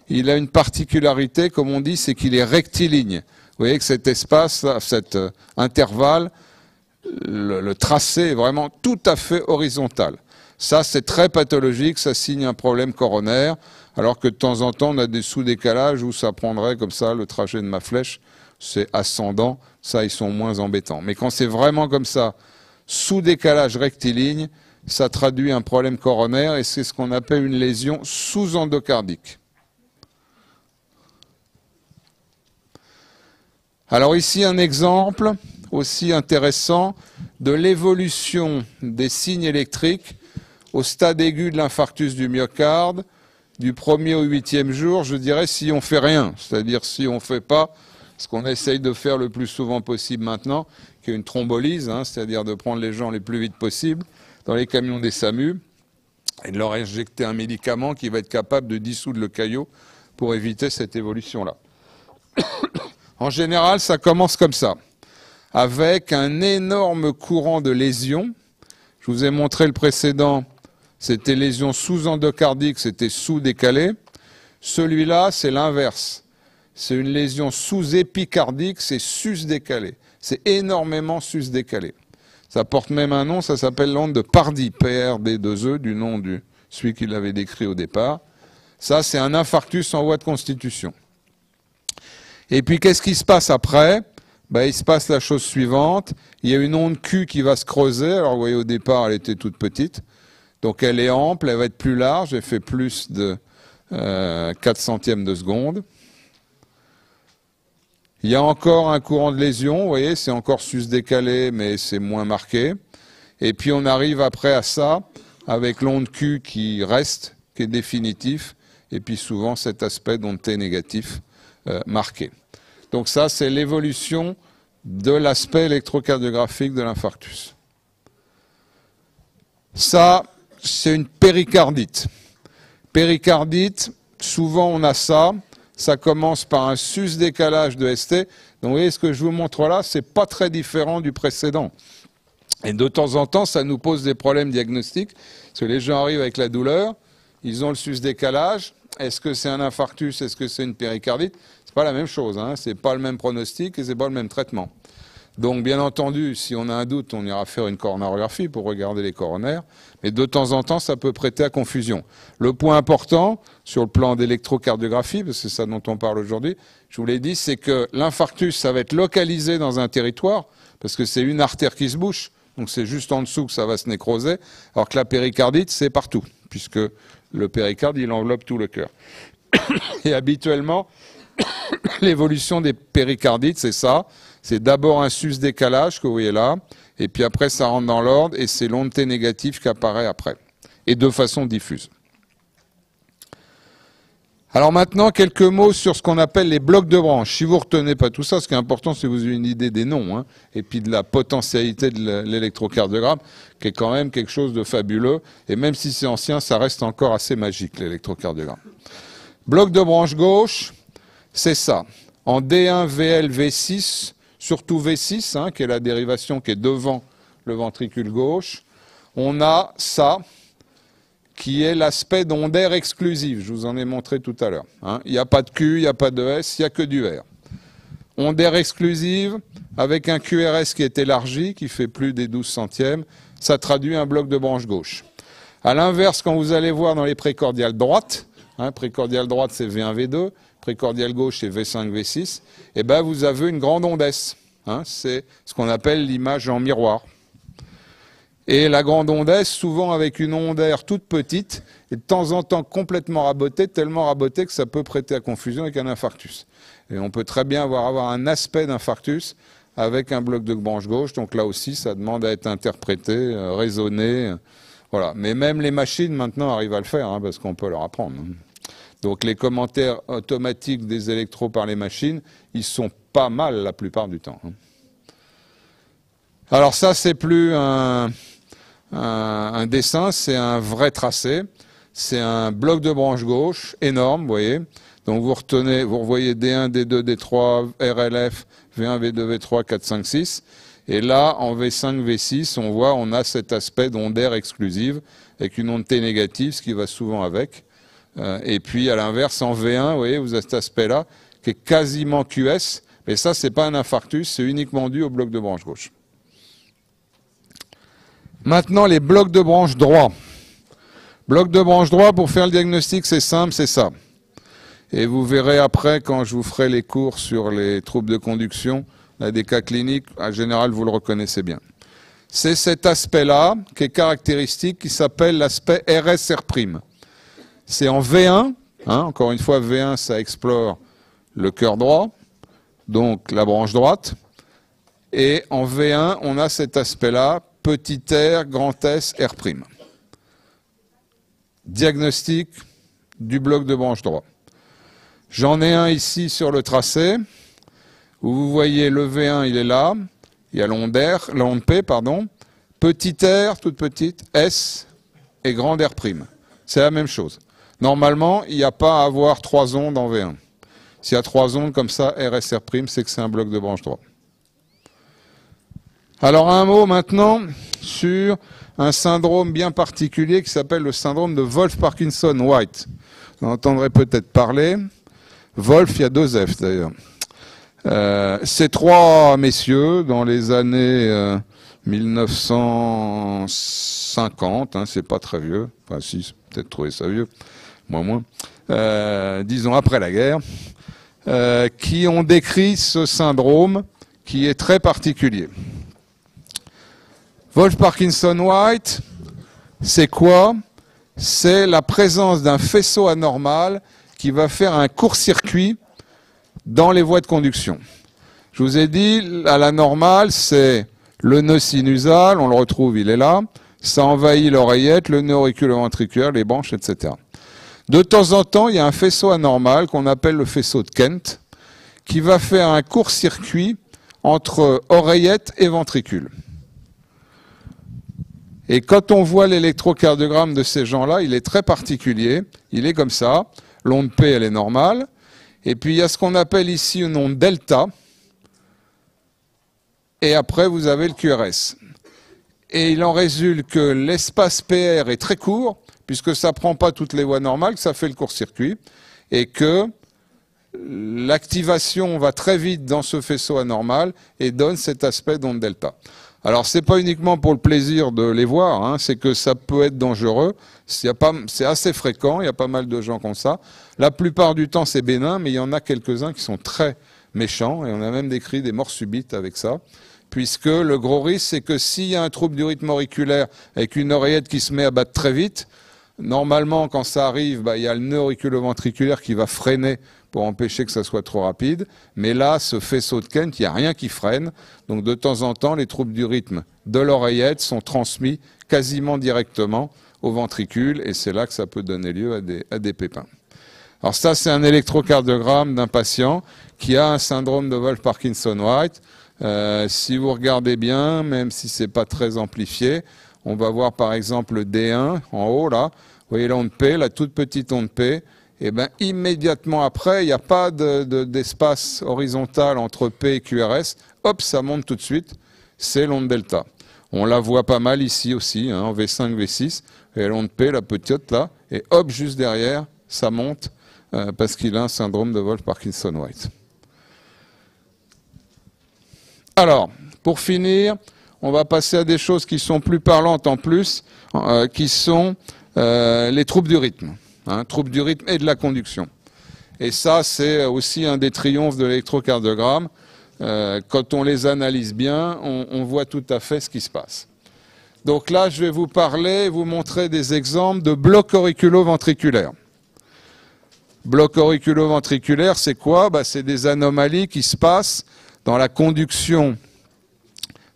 il a une particularité, comme on dit, c'est qu'il est rectiligne. Vous voyez que cet espace, cet intervalle, le tracé est vraiment tout à fait horizontal. Ça, c'est très pathologique, ça signe un problème coronaire, alors que de temps en temps, on a des sous-décalages où ça prendrait comme ça le trajet de ma flèche, c'est ascendant, ça ils sont moins embêtants. Mais quand c'est vraiment comme ça, sous décalage rectiligne, ça traduit un problème coronaire et c'est ce qu'on appelle une lésion sous-endocardique. Alors ici un exemple aussi intéressant de l'évolution des signes électriques au stade aigu de l'infarctus du myocarde, du 1er au 8e jour, je dirais si on ne fait rien, c'est-à-dire si on ne fait pas ce qu'on essaye de faire le plus souvent possible maintenant, qui est une thrombolyse, hein, c'est-à-dire de prendre les gens les plus vite possible dans les camions des SAMU et de leur injecter un médicament qui va être capable de dissoudre le caillot pour éviter cette évolution-là. En général, ça commence comme ça, avec un énorme courant de lésions. Je vous ai montré le précédent, c'était lésion sous-endocardique, c'était sous-décalé. Celui-là, c'est l'inverse. C'est une lésion sous-épicardique, c'est sus-décalé. C'est énormément sus-décalé. Ça porte même un nom, ça s'appelle l'onde de Pardy, PRD2E, du nom de celui qui l'avait décrit au départ. Ça, c'est un infarctus en voie de constitution. Et puis, qu'est-ce qui se passe après? Il se passe la chose suivante. Il y a une onde Q qui va se creuser. Alors, vous voyez, au départ, elle était toute petite. Donc, elle est ample, elle va être plus large. Elle fait plus de 4 centièmes de seconde. Il y a encore un courant de lésion, vous voyez, c'est encore sus-décalé, mais c'est moins marqué. Et puis on arrive après à ça, avec l'onde Q qui reste, qui est définitif, et puis souvent cet aspect d'onde T négatif marqué. Donc ça, c'est l'évolution de l'aspect électrocardiographique de l'infarctus. Ça, c'est une péricardite. Péricardite, souvent on a ça. Ça commence par un sus-décalage de ST. Donc vous voyez, ce que je vous montre là, c'est pas très différent du précédent. Et de temps en temps, ça nous pose des problèmes diagnostiques, parce que les gens arrivent avec la douleur, ils ont le sus-décalage. Est-ce que c'est un infarctus? Est-ce que c'est une péricardite? C'est pas la même chose, hein. C'est pas le même pronostic et c'est pas le même traitement. Donc, bien entendu, si on a un doute, on ira faire une coronarographie pour regarder les coronaires. Mais de temps en temps, ça peut prêter à confusion. Le point important, sur le plan d'électrocardiographie, parce que c'est ça dont on parle aujourd'hui, je vous l'ai dit, c'est que l'infarctus, ça va être localisé dans un territoire, parce que c'est une artère qui se bouche, donc c'est juste en dessous que ça va se nécroser, alors que la péricardite, c'est partout, puisque le péricarde, il enveloppe tout le cœur. Et habituellement, l'évolution des péricardites, c'est ça. C'est d'abord un sus-décalage que vous voyez là, et puis après ça rentre dans l'ordre, et c'est l'onde T négative qui apparaît après, et de façon diffuse. Alors maintenant, quelques mots sur ce qu'on appelle les blocs de branche. Si vous ne retenez pas tout ça, ce qui est important, c'est que vous ayez une idée des noms, hein, et puis de la potentialité de l'électrocardiogramme, qui est quand même quelque chose de fabuleux. Et même si c'est ancien, ça reste encore assez magique, l'électrocardiogramme. Bloc de branche gauche, c'est ça. En D1, VL, V6, surtout V6, hein, qui est la dérivation qui est devant le ventricule gauche, on a ça, qui est l'aspect d'ondaire exclusive. Je vous en ai montré tout à l'heure. Hein. Il n'y a pas de Q, il n'y a pas de S, il n'y a que du R. Ondaire exclusive, avec un QRS qui est élargi, qui fait plus des 12 centièmes, ça traduit un bloc de branche gauche. À l'inverse, quand vous allez voir dans les précordiales droites, hein, précordiale droite c'est V1, V2, précordiale gauche c'est V5, V6, et ben vous avez une grande onde S. Hein, c'est ce qu'on appelle l'image en miroir. Et la grande onde S, souvent avec une onde R toute petite, et de temps en temps complètement rabotée, tellement rabotée que ça peut prêter à confusion avec un infarctus. Et on peut très bien avoir un aspect d'infarctus avec un bloc de branche gauche, donc là aussi ça demande à être interprété, raisonné, voilà. Mais même les machines maintenant arrivent à le faire, hein, parce qu'on peut leur apprendre. Donc les commentaires automatiques des électros par les machines, ils sont pas mal la plupart du temps. Alors ça c'est plus un dessin, c'est un vrai tracé, c'est un bloc de branche gauche énorme, vous voyez. Donc vous retenez, vous revoyez D1, D2, D3, RLF, V1, V2, V3, 4, 5, 6. Et là, en V5, V6, on voit, on a cet aspect d'ondaire exclusive avec une onde T négative, ce qui va souvent avec. Et puis à l'inverse, en V1, vous voyez, vous avez cet aspect-là qui est quasiment QS. Mais ça, c'est pas un infarctus, c'est uniquement dû au bloc de branche gauche. Maintenant, les blocs de branche droit. Bloc de branche droit, pour faire le diagnostic, c'est simple, c'est ça. Et vous verrez après, quand je vous ferai les cours sur les troubles de conduction, là, des cas cliniques, en général, vous le reconnaissez bien. C'est cet aspect-là, qui est caractéristique, qui s'appelle l'aspect RSR'. C'est en V1, hein, encore une fois, V1, ça explore le cœur droit, donc la branche droite. Et en V1, on a cet aspect-là, petit r, grand S, R'. Diagnostic du bloc de branche droit. J'en ai un ici sur le tracé, où vous voyez le V1, il est là, il y a l'onde P, pardon, petit r, toute petite, S et grand R'. C'est la même chose. Normalement, il n'y a pas à avoir 3 ondes en V1. S'il y a 3 ondes comme ça, RSR', c'est que c'est un bloc de branche droit. Alors un mot maintenant sur un syndrome bien particulier qui s'appelle le syndrome de Wolff-Parkinson-White. Vous en entendrez peut-être parler. Wolff, il y a 2 F d'ailleurs. Ces 3 messieurs, dans les années 1950, hein, c'est pas très vieux, enfin si, peut-être trouver ça vieux, moins, disons après la guerre, qui ont décrit ce syndrome qui est très particulier. Wolff-Parkinson-White, c'est quoi? C'est la présence d'un faisceau anormal qui va faire un court-circuit dans les voies de conduction. Je vous ai dit, à la normale, c'est le nœud sinusal, on le retrouve, il est là, ça envahit l'oreillette, le nœud auriculo-ventriculaire, les branches, etc. De temps en temps, il y a un faisceau anormal qu'on appelle le faisceau de Kent, qui va faire un court-circuit entre oreillette et ventricule. Et quand on voit l'électrocardiogramme de ces gens-là, il est très particulier. Il est comme ça. L'onde P, elle est normale. Et puis, il y a ce qu'on appelle ici une onde delta. Et après, vous avez le QRS. Et il en résulte que l'espace PR est très court, puisque ça ne prend pas toutes les voies normales, que ça fait le court-circuit, et que l'activation va très vite dans ce faisceau anormal et donne cet aspect d'onde delta. Alors, ce n'est pas uniquement pour le plaisir de les voir, hein, c'est que ça peut être dangereux. C'est assez fréquent, il y a pas mal de gens qui ont ça. La plupart du temps, c'est bénin, mais il y en a quelques-uns qui sont très méchants, et on a même décrit des morts subites avec ça, puisque le gros risque, c'est que s'il y a un trouble du rythme auriculaire avec une oreillette qui se met à battre très vite, normalement, quand ça arrive, il y a le nœud auriculo-ventriculaire qui va freiner pour empêcher que ça soit trop rapide. Mais là, ce faisceau de Kent, il n'y a rien qui freine. Donc de temps en temps, les troubles du rythme de l'oreillette sont transmis quasiment directement au ventricule. Et c'est là que ça peut donner lieu à des pépins. Alors ça, c'est un électrocardiogramme d'un patient qui a un syndrome de Wolff-Parkinson-White. Si vous regardez bien, même si c'est pas très amplifié, on va voir par exemple le D1 en haut là. Vous voyez l'onde P, la toute petite onde P. Et bien immédiatement après, il n'y a pas d'espace horizontal entre P et QRS. Hop, ça monte tout de suite. C'est l'onde delta. On la voit pas mal ici aussi, hein, en V5, V6. Et l'onde P, la petite là, et hop, juste derrière, ça monte parce qu'il a un syndrome de Wolff-Parkinson-White. Alors, pour finir, on va passer à des choses qui sont plus parlantes en plus, qui sont les troubles du rythme. Hein, troubles du rythme et de la conduction. Et ça, c'est aussi un des triomphes de l'électrocardiogramme. Quand on les analyse bien, on voit tout à fait ce qui se passe. Donc là, je vais vous parler, vous montrer des exemples de blocs auriculo-ventriculaires. Bloc auriculo-ventriculaire, c'est quoi? C'est des anomalies qui se passent dans la conduction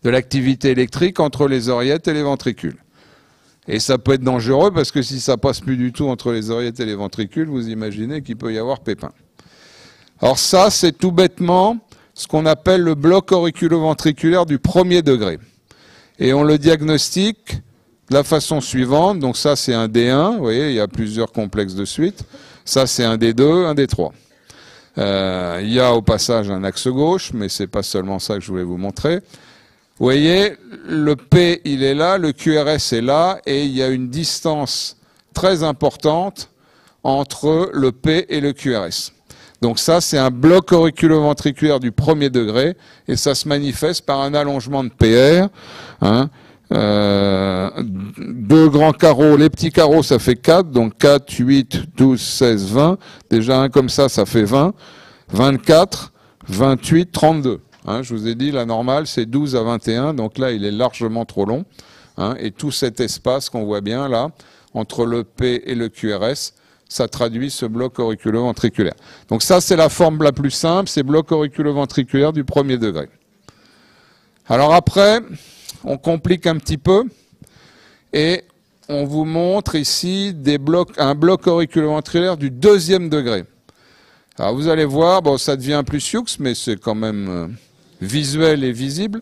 de l'activité électrique entre les oreillettes et les ventricules. Et ça peut être dangereux parce que si ça passe plus du tout entre les oreillettes et les ventricules, vous imaginez qu'il peut y avoir pépin. Alors ça, c'est tout bêtement ce qu'on appelle le bloc auriculo-ventriculaire du premier degré. Et on le diagnostique de la façon suivante. Donc ça, c'est un D1. Vous voyez, il y a plusieurs complexes de suite. Ça, c'est un D2, un D3. Il y a au passage un axe gauche, mais c'est pas seulement ça que je voulais vous montrer. Vous voyez, le P, il est là, le QRS est là, et il y a une distance très importante entre le P et le QRS. Donc ça, c'est un bloc auriculo-ventriculaire du premier degré, et ça se manifeste par un allongement de PR. Hein, 2 grands carreaux, les petits carreaux, ça fait 4, donc 4, 8, 12, 16, 20. Déjà un comme ça fait 20, 24, 28, 32. Hein, je vous ai dit, la normale, c'est 12 à 21, donc là, il est largement trop long. Hein, et tout cet espace qu'on voit bien là, entre le P et le QRS, ça traduit ce bloc auriculo-ventriculaire. Donc ça, c'est la forme la plus simple, c'est bloc auriculo-ventriculaire du premier degré. Alors après, on complique un petit peu, et on vous montre ici un bloc auriculo-ventriculaire du deuxième degré. Alors vous allez voir, bon, ça devient plus sioux, mais c'est quand même visuel et visible.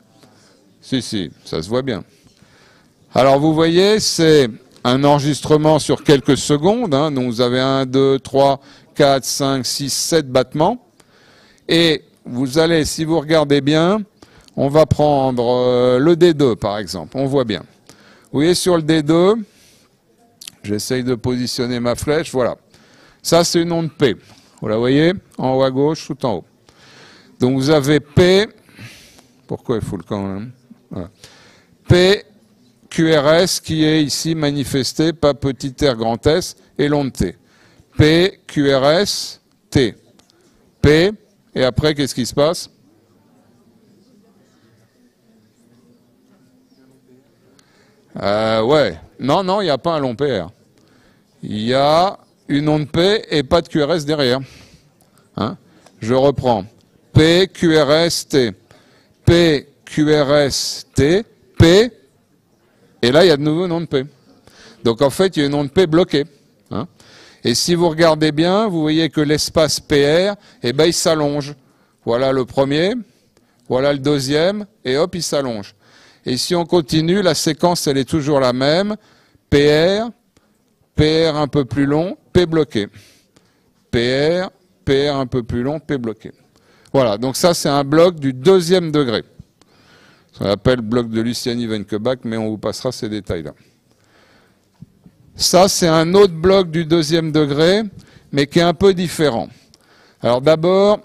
Si, ça se voit bien. Alors vous voyez, c'est un enregistrement sur quelques secondes. Hein, donc vous avez 1, 2, 3, 4, 5, 6, 7 battements. Et vous allez, si vous regardez bien, on va prendre le D2 par exemple. On voit bien. Vous voyez sur le D2, j'essaye de positionner ma flèche, voilà. Ça c'est une onde P. Vous la voyez? En haut à gauche, tout en haut. Donc vous avez P, pourquoi il faut le camp hein, voilà. P, QRS qui est ici manifesté par petit r grand S et l'onde T. P, QRS, T. P, et après qu'est-ce qui se passe? Ouais, non, il n'y a pas un long PR. Il y a une onde P et pas de QRS derrière. Hein, je reprends. P, QRS, T. P, QRS, T. P. Et là, il y a de nouveau une onde P. Donc en fait, il y a une onde P bloquée. Hein, et si vous regardez bien, vous voyez que l'espace PR, il s'allonge. Voilà le premier, voilà le deuxième, et hop, il s'allonge. Et si on continue, la séquence, elle est toujours la même. PR, PR un peu plus long, P bloqué. PR, PR un peu plus long, P bloqué. Voilà, donc ça c'est un bloc du deuxième degré. Ça s'appelle bloc de Luciani-Wenkebach, mais on vous passera ces détails-là. Ça c'est un autre bloc du deuxième degré, mais qui est un peu différent. Alors d'abord,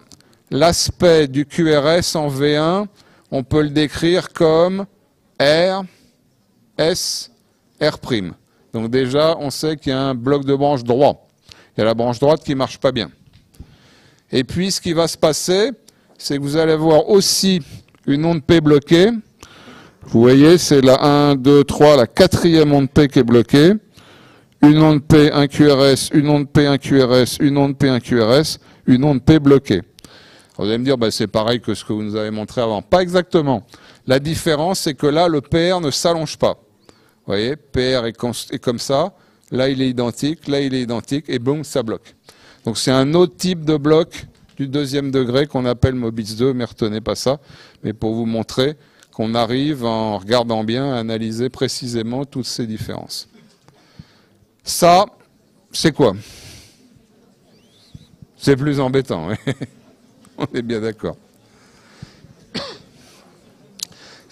l'aspect du QRS en V1, on peut le décrire comme R, S, R'. Donc déjà, on sait qu'il y a un bloc de branche droit. Il y a la branche droite qui ne marche pas bien. Et puis, ce qui va se passer, c'est que vous allez voir aussi une onde P bloquée. Vous voyez, c'est la 1, 2, 3, la quatrième onde P qui est bloquée. Une onde P, un QRS, une onde P, un QRS, une onde P, un QRS, une onde P bloquée. Alors vous allez me dire, c'est pareil que ce que vous nous avez montré avant. Pas exactement. La différence, c'est que là, le PR ne s'allonge pas. Vous voyez, PR est comme ça. Là, il est identique. Là, il est identique. Et boum, ça bloque. Donc c'est un autre type de bloc du deuxième degré qu'on appelle Mobitz 2, mais retenez pas ça, mais pour vous montrer qu'on arrive, en regardant bien, à analyser précisément toutes ces différences. Ça, c'est quoi? C'est plus embêtant, oui. On est bien d'accord.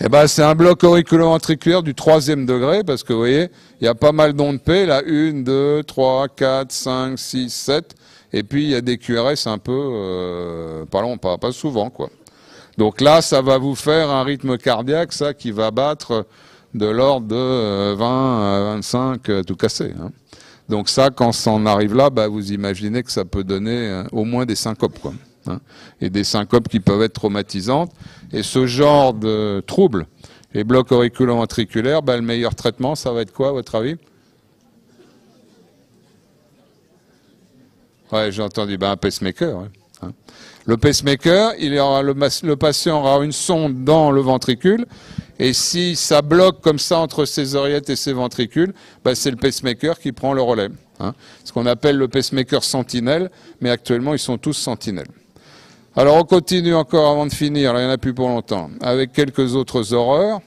Eh ben, c'est un bloc auriculo-ventriculaire du troisième degré, parce que vous voyez, il y a pas mal d'ondes P, là, 1, 2, 3, 4, 5, 6, 7, et puis il y a des QRS un peu, pas souvent, quoi. Donc là, ça va vous faire un rythme cardiaque, ça, qui va battre de l'ordre de 20 à 25, tout cassé, hein. Donc ça, quand ça en arrive là, bah, vous imaginez que ça peut donner au moins des syncopes, quoi. Hein, et des syncopes qui peuvent être traumatisantes. Et ce genre de troubles, les blocs auriculo-ventriculaires, bah, le meilleur traitement, ça va être quoi, à votre avis? Ouais, j'ai entendu, bah, un pacemaker. Ouais, hein. Le pacemaker, le patient aura une sonde dans le ventricule, et si ça bloque comme ça entre ses oreillettes et ses ventricules, bah, c'est le pacemaker qui prend le relais. Hein, ce qu'on appelle le pacemaker sentinelle, mais actuellement, ils sont tous sentinelles. Alors on continue encore avant de finir, là, il n'y en a plus pour longtemps, avec quelques autres horreurs.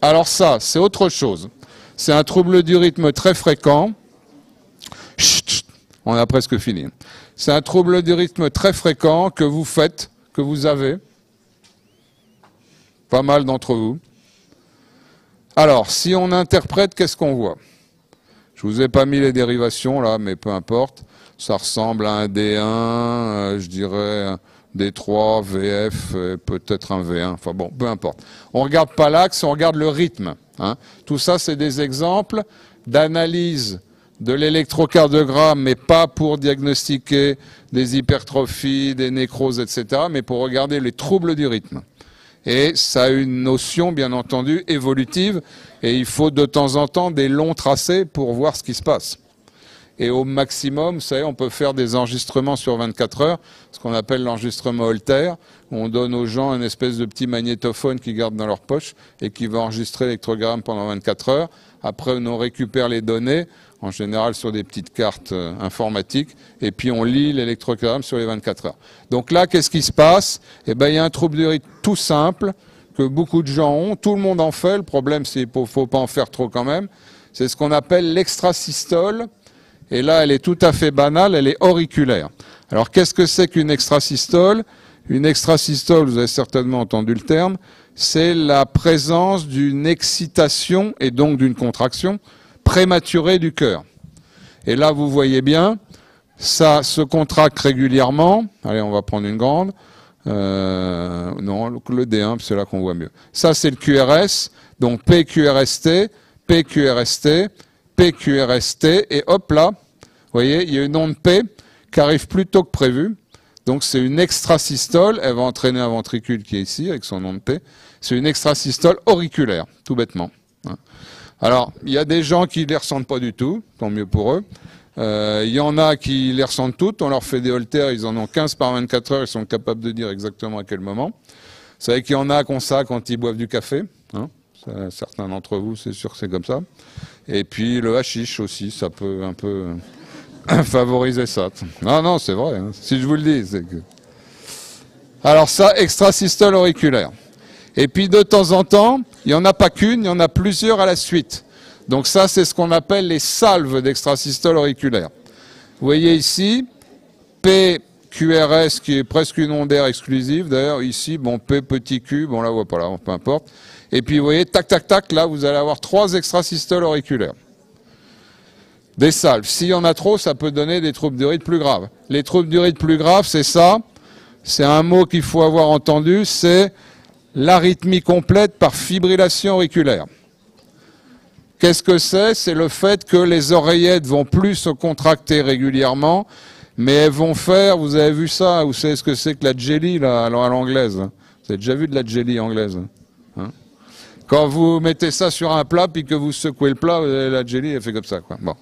Alors ça, c'est autre chose. C'est un trouble du rythme très fréquent. Chut, chut, on a presque fini. C'est un trouble du rythme très fréquent que vous faites, que vous avez. Pas mal d'entre vous. Alors, si on interprète, qu'est-ce qu'on voit? Je vous ai pas mis les dérivations là, mais peu importe. Ça ressemble à un D1, je dirais un D3, VF, peut-être un V1. Enfin bon, peu importe. On regarde pas l'axe, on regarde le rythme. Hein. Tout ça, c'est des exemples d'analyse de l'électrocardiogramme, mais pas pour diagnostiquer des hypertrophies, des nécroses, etc., mais pour regarder les troubles du rythme. Et ça a une notion, bien entendu, évolutive, et il faut de temps en temps des longs tracés pour voir ce qui se passe. Et au maximum, vous savez, on peut faire des enregistrements sur 24 heures, ce qu'on appelle l'enregistrement Holter, où on donne aux gens une espèce de petit magnétophone qu'ils gardent dans leur poche et qui va enregistrer l'électrogramme pendant 24 heures. Après, on récupère les données, en général sur des petites cartes informatiques, et puis on lit l'électrocardiogramme sur les 24 heures. Donc là, qu'est-ce qui se passe? Eh ben, il y a un trouble du rythme tout simple, que beaucoup de gens ont, tout le monde en fait, le problème c'est qu'il ne faut pas en faire trop quand même, c'est ce qu'on appelle l'extrasystole. Et là, elle est tout à fait banale, elle est auriculaire. Alors, qu'est-ce que c'est qu'une extrasystole? Une extrasystole, vous avez certainement entendu le terme, c'est la présence d'une excitation et donc d'une contraction prématurée du cœur. Et là, vous voyez bien, ça se contracte régulièrement. Allez, on va prendre une grande. Non, le D1, c'est là qu'on voit mieux. Ça, c'est le QRS, donc PQRST, PQRST, PQRST, et hop là, vous voyez, il y a une onde P qui arrive plus tôt que prévu. Donc c'est une extrasystole, elle va entraîner un ventricule qui est ici avec son onde P. C'est une extrasystole auriculaire, tout bêtement. Alors, il y a des gens qui ne les ressentent pas du tout, tant mieux pour eux. Il y en a qui les ressentent toutes, on leur fait des holters, ils en ont 15 par 24 heures, ils sont capables de dire exactement à quel moment. Vous savez qu'il y en a qui ont ça quand ils boivent du café, hein. Certains d'entre vous, c'est sûr que c'est comme ça. Et puis le hashish aussi, ça peut un peu favoriser ça. Non, non, c'est vrai, hein. Si je vous le dis, c'est que... Alors ça, extrasystole auriculaire. Et puis de temps en temps, il n'y en a pas qu'une, il y en a plusieurs à la suite. Donc ça, c'est ce qu'on appelle les salves d'extrasystole auriculaire. Vous voyez ici, PQRS, qui est presque une onde d'air exclusive. D'ailleurs, ici, bon, P petit Q, bon là, on voit pas là, peu importe. Et puis, vous voyez, tac, tac, tac, là, vous allez avoir 3 extrasystoles auriculaires. Des salves. S'il y en a trop, ça peut donner des troubles du rythme plus graves. Les troubles du rythme plus graves, c'est ça. C'est un mot qu'il faut avoir entendu, c'est l'arythmie complète par fibrillation auriculaire. Qu'est-ce que c'est? C'est le fait que les oreillettes vont plus se contracter régulièrement, mais elles vont faire, vous avez vu ça, vous savez ce que c'est que la jelly, là, à l'anglaise? Vous avez déjà vu de la jelly anglaise? Hein? Quand vous mettez ça sur un plat, puis que vous secouez le plat, la jelly, elle fait comme ça, quoi. Bon.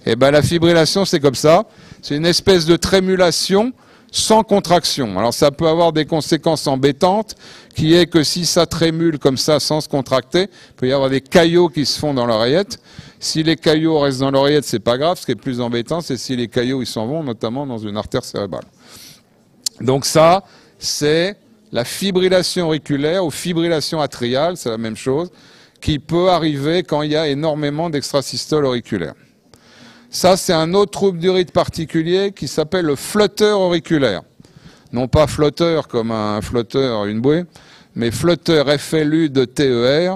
Et ben, la fibrillation, c'est comme ça. C'est une espèce de trémulation sans contraction. Alors ça peut avoir des conséquences embêtantes, qui est que si ça trémule comme ça sans se contracter, il peut y avoir des caillots qui se font dans l'oreillette. Si les caillots restent dans l'oreillette, c'est pas grave. Ce qui est plus embêtant, c'est si les caillots ils s'en vont, notamment dans une artère cérébrale. Donc ça, c'est la fibrillation auriculaire ou fibrillation atriale, c'est la même chose, qui peut arriver quand il y a énormément d'extrasystole auriculaire. Ça, c'est un autre trouble du rythme particulier qui s'appelle le flotteur auriculaire. Non pas flotteur comme un flotteur, une bouée, mais flotteur, FLU de TER.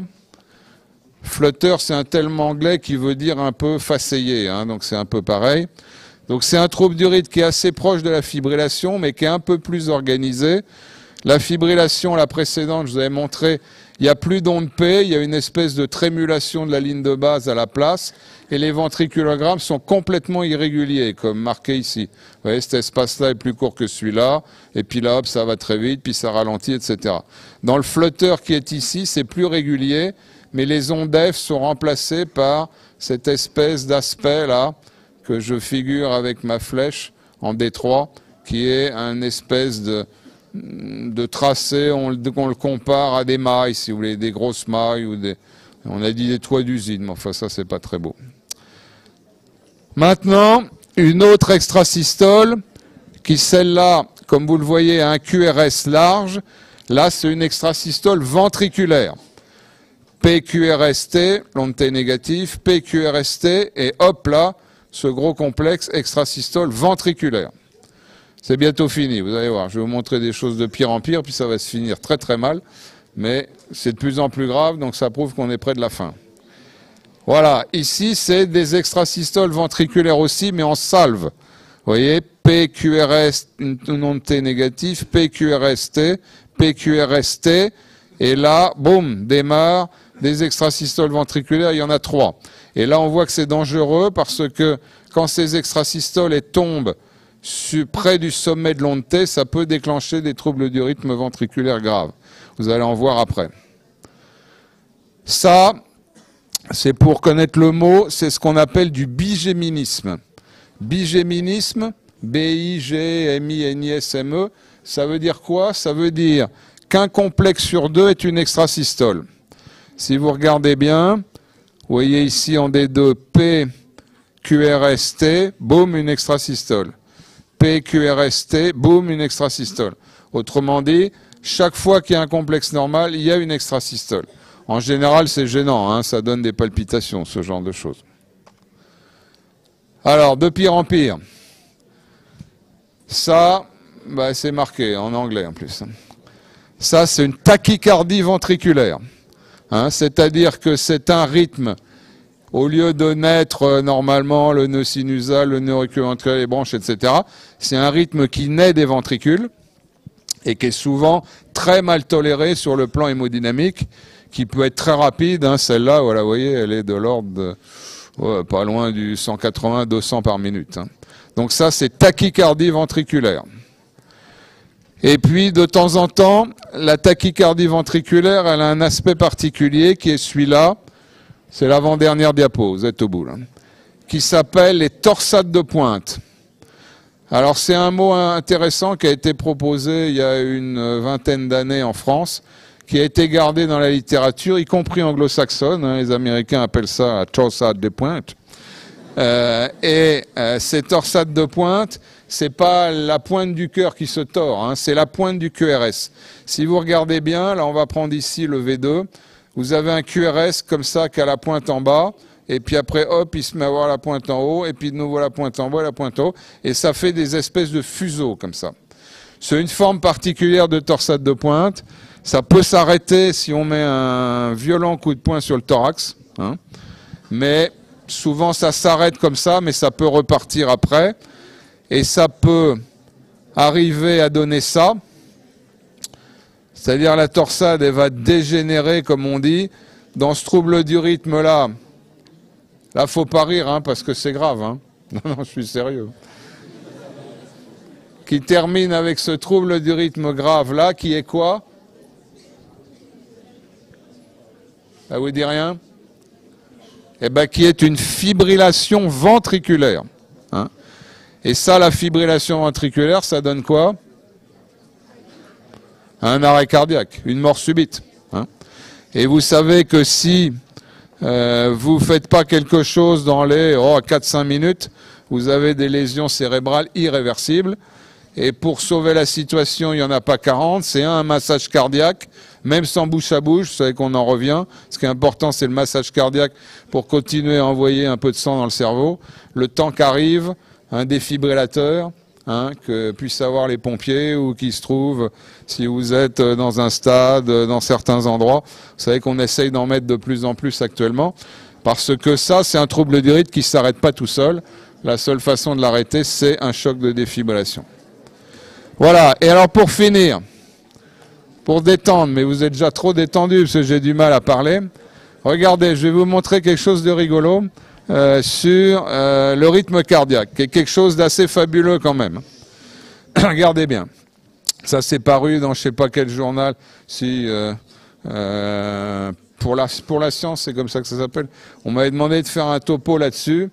Flotteur, c'est un terme anglais qui veut dire un peu faceillé, hein, donc c'est un peu pareil. Donc c'est un trouble du rythme qui est assez proche de la fibrillation, mais qui est un peu plus organisé. La fibrillation, la précédente, je vous avais montré, il n'y a plus d'onde P, il y a une espèce de trémulation de la ligne de base à la place, et les ventriculogrammes sont complètement irréguliers, comme marqué ici. Vous voyez, cet espace-là est plus court que celui-là, et puis là, hop, ça va très vite, puis ça ralentit, etc. Dans le flotteur qui est ici, c'est plus régulier, mais les ondes F sont remplacées par cette espèce d'aspect-là, que je figure avec ma flèche en D3, qui est un espèce de tracé, on le compare à des mailles, si vous voulez, des grosses mailles, ou on a dit des toits d'usine, mais enfin ça c'est pas très beau. Maintenant, une autre extrasystole, qui celle-là, comme vous le voyez, a un QRS large, là c'est une extrasystole ventriculaire. PQRST, l'onde T négative, PQRST, et hop là, ce gros complexe extrasystole ventriculaire. C'est bientôt fini, vous allez voir. Je vais vous montrer des choses de pire en pire, puis ça va se finir très très mal. Mais c'est de plus en plus grave, donc ça prouve qu'on est près de la fin. Voilà, ici c'est des extrasystoles ventriculaires aussi, mais en salve. Vous voyez, PQRS, une onde T négative, PQRST, PQRST, et là, boum, démarre des extrasystoles ventriculaires, il y en a 3. Et là, on voit que c'est dangereux parce que quand ces extrasystoles tombent près du sommet de l'onde T, ça peut déclencher des troubles du rythme ventriculaire graves. Vous allez en voir après. Ça, c'est pour connaître le mot, c'est ce qu'on appelle du bigéminisme. Bigéminisme, B-I-G-M-I-N-I-S-M-E, ça veut dire quoi? Ça veut dire qu'un complexe sur deux est une extrasystole. Si vous regardez bien, vous voyez ici en D2 P, QRST, boum, une extrasystole. P, QRST, boum, une extrasystole. Autrement dit, chaque fois qu'il y a un complexe normal, il y a une extrasystole. En général, c'est gênant, hein, ça donne des palpitations, ce genre de choses. Alors, de pire en pire. Ça, bah, c'est marqué en anglais en plus. Ça, c'est une tachycardie ventriculaire. Hein, c'est-à-dire que c'est un rythme, au lieu de naître normalement le nœud sinusal, le nœud auriculoventriculaire, les branches, etc., c'est un rythme qui naît des ventricules et qui est souvent très mal toléré sur le plan hémodynamique, qui peut être très rapide. Hein, celle-là, voilà, vous voyez, elle est de l'ordre de pas loin du 180-200 par minute. Hein. Donc ça, c'est tachycardie ventriculaire. Et puis, de temps en temps, la tachycardie ventriculaire, elle a un aspect particulier qui est celui-là. C'est l'avant-dernière diapo, vous êtes au bout, là. Qui s'appelle les torsades de pointe. Alors, c'est un mot intéressant qui a été proposé il y a une vingtaine d'années en France, qui a été gardé dans la littérature, y compris anglo-saxonne. Hein, les Américains appellent ça la torsade de pointe. Ces torsades de pointe, c'est pas la pointe du cœur qui se tord, hein, c'est la pointe du QRS. Si vous regardez bien, là on va prendre ici le V2, vous avez un QRS comme ça qui a la pointe en bas, et puis après hop, il se met à avoir la pointe en haut, et puis de nouveau la pointe en bas, la pointe en haut, et ça fait des espèces de fuseaux comme ça. C'est une forme particulière de torsade de pointe, ça peut s'arrêter si on met un violent coup de poing sur le thorax, hein, mais souvent ça s'arrête comme ça, mais ça peut repartir après. Et ça peut arriver à donner ça, c'est-à-dire la torsade, elle va dégénérer, comme on dit, dans ce trouble du rythme-là. Là, faut pas rire, hein, parce que c'est grave. Hein. Non, non, je suis sérieux. Qui termine avec ce trouble du rythme grave-là, qui est quoi? Ça vous dit rien? Eh bien, qui est une fibrillation ventriculaire. Hein. Et ça, la fibrillation ventriculaire, ça donne quoi? Un arrêt cardiaque, une mort subite. Hein. Et vous savez que si vous ne faites pas quelque chose dans les 4-5 minutes, vous avez des lésions cérébrales irréversibles. Et pour sauver la situation, il n'y en a pas 40, c'est un massage cardiaque, même sans bouche à bouche, vous savez qu'on en revient. Ce qui est important, c'est le massage cardiaque pour continuer à envoyer un peu de sang dans le cerveau. Le temps qu'arrive un défibrillateur, hein, que puissent avoir les pompiers ou qui se trouvent, si vous êtes dans un stade, dans certains endroits. Vous savez qu'on essaye d'en mettre de plus en plus actuellement, parce que ça, c'est un trouble du rythme qui ne s'arrête pas tout seul. La seule façon de l'arrêter, c'est un choc de défibrillation. Voilà, et alors pour finir, pour détendre, mais vous êtes déjà trop détendu parce que j'ai du mal à parler, regardez, je vais vous montrer quelque chose de rigolo sur le rythme cardiaque, qui est quelque chose d'assez fabuleux quand même. Regardez bien, ça s'est paru dans je ne sais pas quel journal, si pour la science, c'est comme ça que ça s'appelle, on m'avait demandé de faire un topo là-dessus,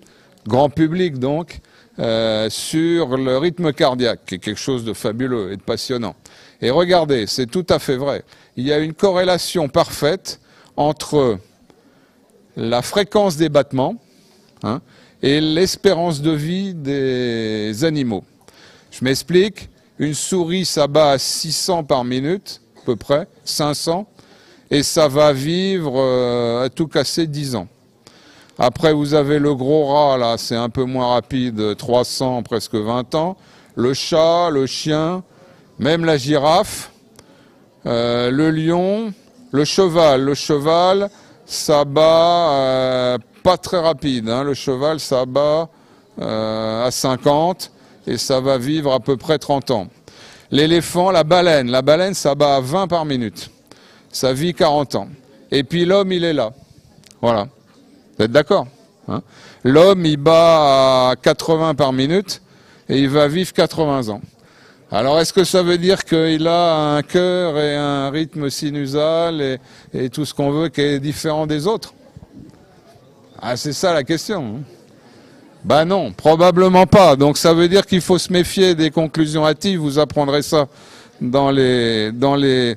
grand public donc, sur le rythme cardiaque, qui est quelque chose de fabuleux et de passionnant. Et regardez, c'est tout à fait vrai. Il y a une corrélation parfaite entre la fréquence des battements, hein, et l'espérance de vie des animaux. Je m'explique, une souris, ça bat à 600 par minute, à peu près, 500, et ça va vivre à tout casser 10 ans. Après, vous avez le gros rat, là, c'est un peu moins rapide, 300, presque 20 ans. Le chat, le chien, même la girafe, le lion, le cheval. Le cheval, ça bat pas très rapide. Hein. Le cheval, ça bat à 50 et ça va vivre à peu près 30 ans. L'éléphant, la baleine, ça bat à 20 par minute. Ça vit 40 ans. Et puis l'homme, il est là. Voilà. Vous êtes d'accord, hein? L'homme, il bat à 80 par minute et il va vivre 80 ans. Alors, est-ce que ça veut dire qu'il a un cœur et un rythme sinusal et tout ce qu'on veut qui est différent des autres? Ah, c'est ça la question. Hein? Ben non, probablement pas. Donc ça veut dire qu'il faut se méfier des conclusions hâtives. Vous apprendrez ça dans les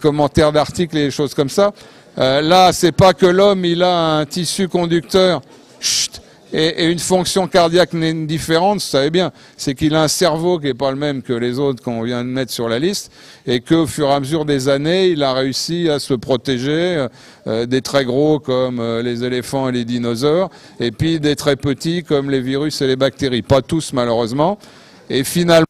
commentaires d'articles et des choses comme ça. Là, c'est pas que l'homme, il a un tissu conducteur et une fonction cardiaque différente, vous savez bien. C'est qu'il a un cerveau qui n'est pas le même que les autres qu'on vient de mettre sur la liste et qu'au fur et à mesure des années, il a réussi à se protéger des très gros comme les éléphants et les dinosaures et puis des très petits comme les virus et les bactéries. Pas tous, malheureusement. Et finalement,